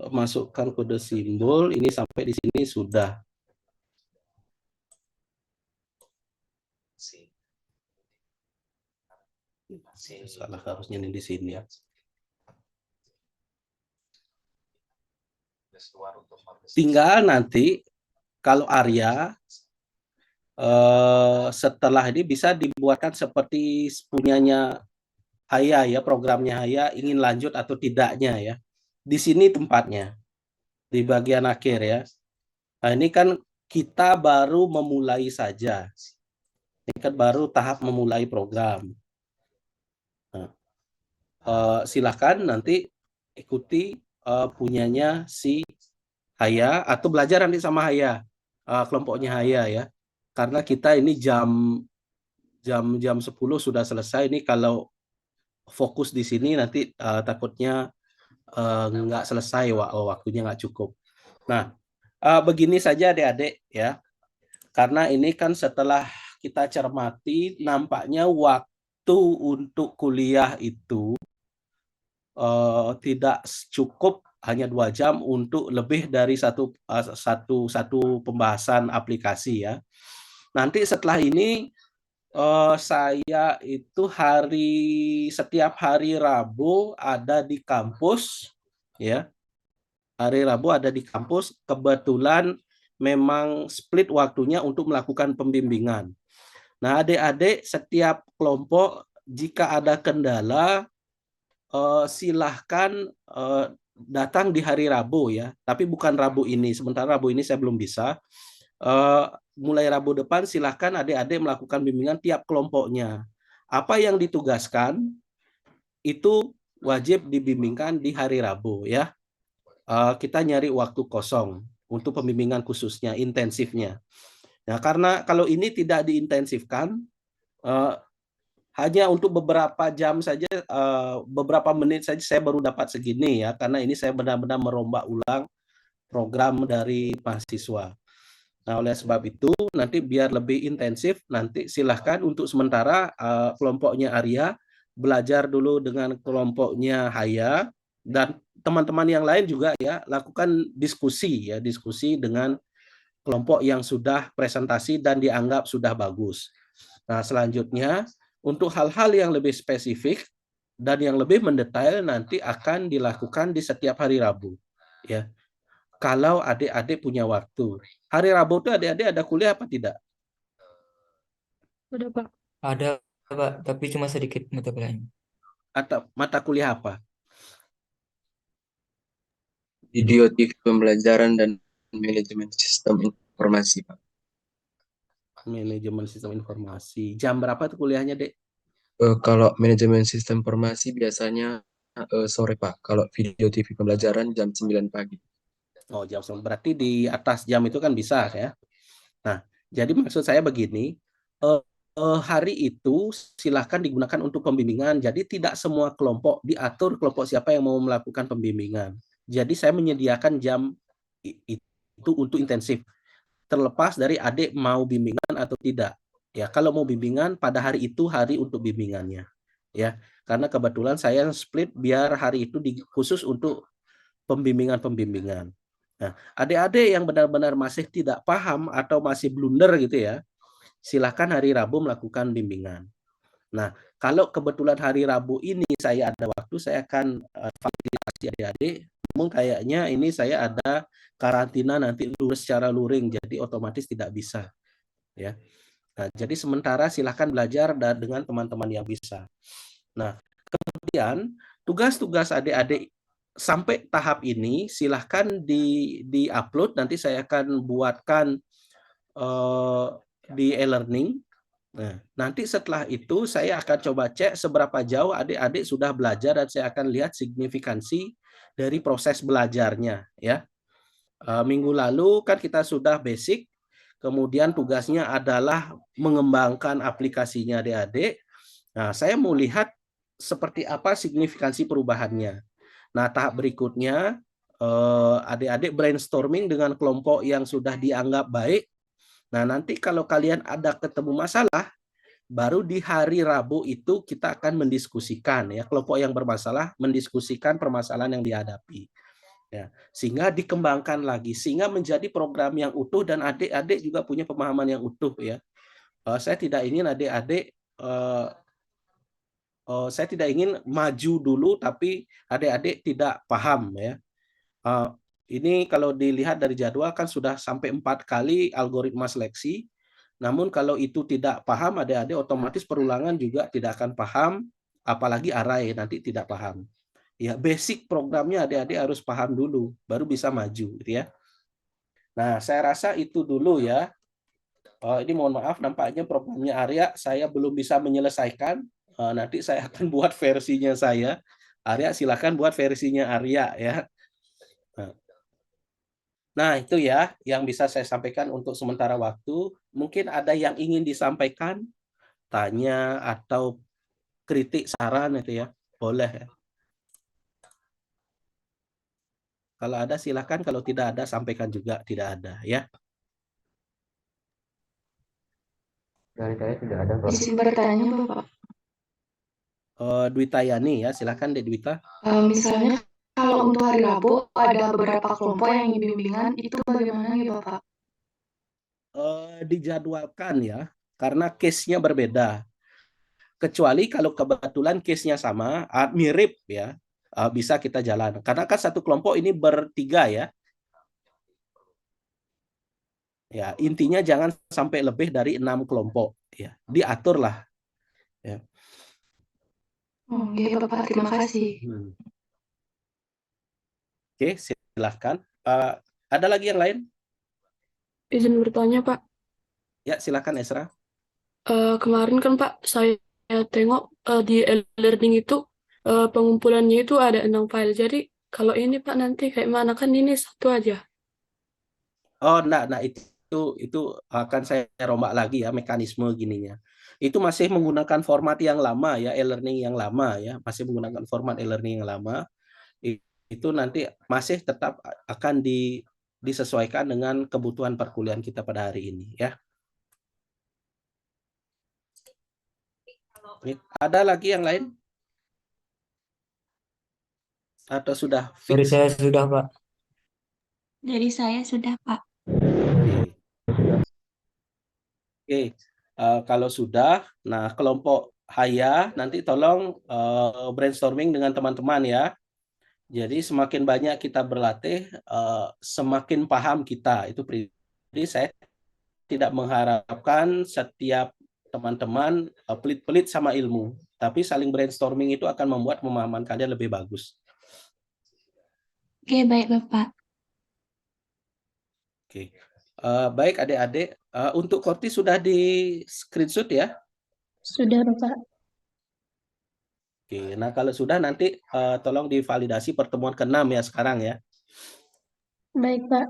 A: Masukkan kode simbol, ini sampai di sini sudah. Salah, harusnya ini di sini ya. Tinggal nanti kalau Arya setelah ini bisa dibuatkan seperti punyanya Haya ya, programnya Haya, ingin lanjut atau tidaknya ya. Di sini tempatnya, di bagian akhir ya. Nah, ini kan kita baru memulai saja. Ini kan baru tahap memulai program. Nah, silahkan nanti ikuti punyanya si Haya atau belajar nanti sama Haya, kelompoknya Haya ya. Karena kita ini jam 10 sudah selesai. Ini kalau fokus di sini nanti takutnya nggak selesai, waktunya nggak cukup. Nah, begini saja adik-adik ya, karena ini kan setelah kita cermati nampaknya waktu untuk kuliah itu tidak cukup hanya 2 jam untuk lebih dari satu pembahasan aplikasi ya. Nanti setelah ini saya itu setiap hari Rabu ada di kampus ya. Hari Rabu ada di kampus, kebetulan memang split waktunya untuk melakukan pembimbingan. Nah, adik-adik setiap kelompok jika ada kendala silahkan datang di hari Rabu ya, tapi bukan Rabu ini. Sementara Rabu ini saya belum bisa. Mulai Rabu depan silahkan adik-adik melakukan bimbingan tiap kelompoknya. Apa yang ditugaskan itu wajib dibimbingkan di hari Rabu ya. Kita nyari waktu kosong untuk pembimbingan khususnya, intensifnya. Nah, karena kalau ini tidak diintensifkan, hanya untuk beberapa jam saja, beberapa menit saja saya baru dapat segini ya, karena ini saya benar-benar merombak ulang program dari mahasiswa. Nah, oleh sebab itu nanti biar lebih intensif, nanti silahkan untuk sementara kelompoknya Arya belajar dulu dengan kelompoknya Haya, dan teman-teman yang lain juga ya lakukan diskusi dengan kelompok yang sudah presentasi dan dianggap sudah bagus. Nah, selanjutnya untuk hal-hal yang lebih spesifik dan yang lebih mendetail nanti akan dilakukan di setiap hari Rabu ya. Kalau adik-adik punya waktu. Hari Rabu itu adik-adik ada kuliah apa tidak?
B: Udah, Pak.
C: Ada, Pak, tapi cuma sedikit mata kuliahnya.
A: Atau mata kuliah apa?
D: Video TV pembelajaran dan manajemen sistem informasi, Pak.
A: Manajemen sistem informasi. Jam berapa tuh kuliahnya, Dek?
D: Kalau manajemen sistem informasi biasanya sore, Pak. Kalau video TV pembelajaran jam 9 pagi.
A: Oh, jam 9. Berarti di atas jam itu kan bisa ya. Nah, jadi maksud saya begini, hari itu silakan digunakan untuk pembimbingan. Jadi tidak semua kelompok diatur kelompok siapa yang mau melakukan pembimbingan. Jadi saya menyediakan jam itu untuk intensif. Terlepas dari adik mau bimbingan atau tidak. Ya, kalau mau bimbingan pada hari itu hari untuk bimbingannya. Ya, karena kebetulan saya split biar hari itu khusus untuk pembimbingan-pembimbingan. Nah, adik-adik yang benar-benar masih tidak paham atau masih blunder gitu ya, silakan hari Rabu melakukan bimbingan. Nah, kalau kebetulan hari Rabu ini saya ada waktu, saya akan validasi adik-adik. Namun kayaknya ini saya ada karantina nanti secara luring, jadi otomatis tidak bisa. Ya. Nah, jadi sementara silakan belajar dengan teman-teman yang bisa. Nah, kemudian tugas-tugas adik-adik sampai tahap ini silahkan di-upload, nanti saya akan buatkan di e-learning. Nah, nanti setelah itu saya akan coba cek seberapa jauh adik-adik sudah belajar dan saya akan lihat signifikansi dari proses belajarnya ya. Minggu lalu kan kita sudah basic, kemudian tugasnya adalah mengembangkan aplikasinya adik-adik. Nah, saya mau lihat seperti apa signifikansi perubahannya. Nah, tahap berikutnya adik-adik brainstorming dengan kelompok yang sudah dianggap baik. Nah, nanti kalau kalian ada ketemu masalah, baru di hari Rabu itu kita akan mendiskusikan ya, kelompok yang bermasalah mendiskusikan permasalahan yang dihadapi. Ya, sehingga dikembangkan lagi, sehingga menjadi program yang utuh dan adik-adik juga punya pemahaman yang utuh ya. Saya tidak ingin adik-adik saya tidak ingin maju dulu tapi adik-adik tidak paham ya. Ini kalau dilihat dari jadwal kan sudah sampai 4 kali algoritma seleksi. Namun kalau itu tidak paham, adik-adik otomatis perulangan juga tidak akan paham, apalagi array nanti tidak paham. Ya, basic programnya adik-adik harus paham dulu, baru bisa maju gitu ya. Nah, saya rasa itu dulu ya. Ini mohon maaf nampaknya programnya Arya saya belum bisa menyelesaikan. Nanti saya akan buat versinya saya. Arya silakan buat versinya Arya ya. Nah, itu ya yang bisa saya sampaikan untuk sementara waktu. Mungkin ada yang ingin disampaikan, tanya atau kritik, saran itu ya. Boleh ya. Kalau ada silakan, kalau tidak ada sampaikan juga tidak ada ya.
E: Dari saya tidak ada, Pak.
G: Izin bertanya, Bapak.
A: Dwita Yani ya, silakan deh Dwita.
G: Misalnya kalau untuk hari Rabu ada beberapa kelompok yang ingin bimbingan, itu bagaimana ya Bapak?
A: Dijadwalkan ya, karena case-nya berbeda. Kecuali kalau kebetulan case-nya sama, mirip ya, bisa kita jalan. Karena kan satu kelompok ini bertiga ya. Ya, intinya jangan sampai lebih dari 6 kelompok ya. Diaturlah ya.
G: Oke, Bapak, terima kasih.
A: Oke, silahkan. Ada lagi yang lain?
G: Izin bertanya, Pak.
A: Ya, silakan Esra.
G: Kemarin kan Pak, saya tengok di e-learning itu pengumpulannya itu ada 6 file. Jadi kalau ini Pak nanti kayak mana, kan ini satu aja.
A: Oh, nah itu akan saya rombak lagi ya mekanisme gininya. Itu masih menggunakan format yang lama ya, e-learning yang lama ya, masih menggunakan format e-learning yang lama. Itu nanti masih tetap akan disesuaikan dengan kebutuhan perkuliahan kita pada hari ini ya. Ada lagi yang lain? Atau sudah fix?
C: Dari saya sudah, Pak.
F: Dari saya sudah, Pak.
A: Oke. Kalau sudah, nah kelompok Haya nanti tolong brainstorming dengan teman-teman ya. Jadi semakin banyak kita berlatih, semakin paham kita. Itu pribadi saya tidak mengharapkan setiap teman-teman pelit-pelit sama ilmu, tapi saling brainstorming itu akan membuat pemahaman kalian lebih bagus.
F: Oke, baik Bapak.
A: Oke. Baik adik-adik, untuk Korti sudah di screenshot ya?
B: Sudah, Bapak.
A: Oke, nah kalau sudah nanti tolong divalidasi pertemuan ke-6 ya sekarang ya.
B: Baik, Pak.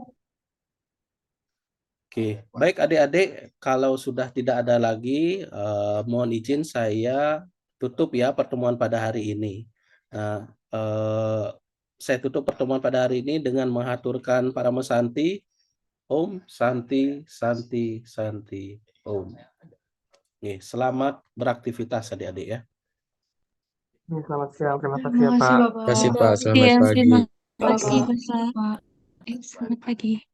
A: Oke, baik adik-adik, kalau sudah tidak ada lagi, mohon izin saya tutup ya pertemuan pada hari ini. Nah, saya tutup pertemuan pada hari ini dengan mengaturkan para mesanti, Om Santi Santi Santi Om. Nih, selamat beraktivitas adik-adik ya.
E: Selamat siang, terima kasih
B: Terima
E: ya
B: kasih
E: Pak.
B: Bapak.
D: Terima kasih Pak, selamat
F: Iya,
D: pagi.
F: terima kasih
B: Bapak.
F: Pak. Selamat pagi.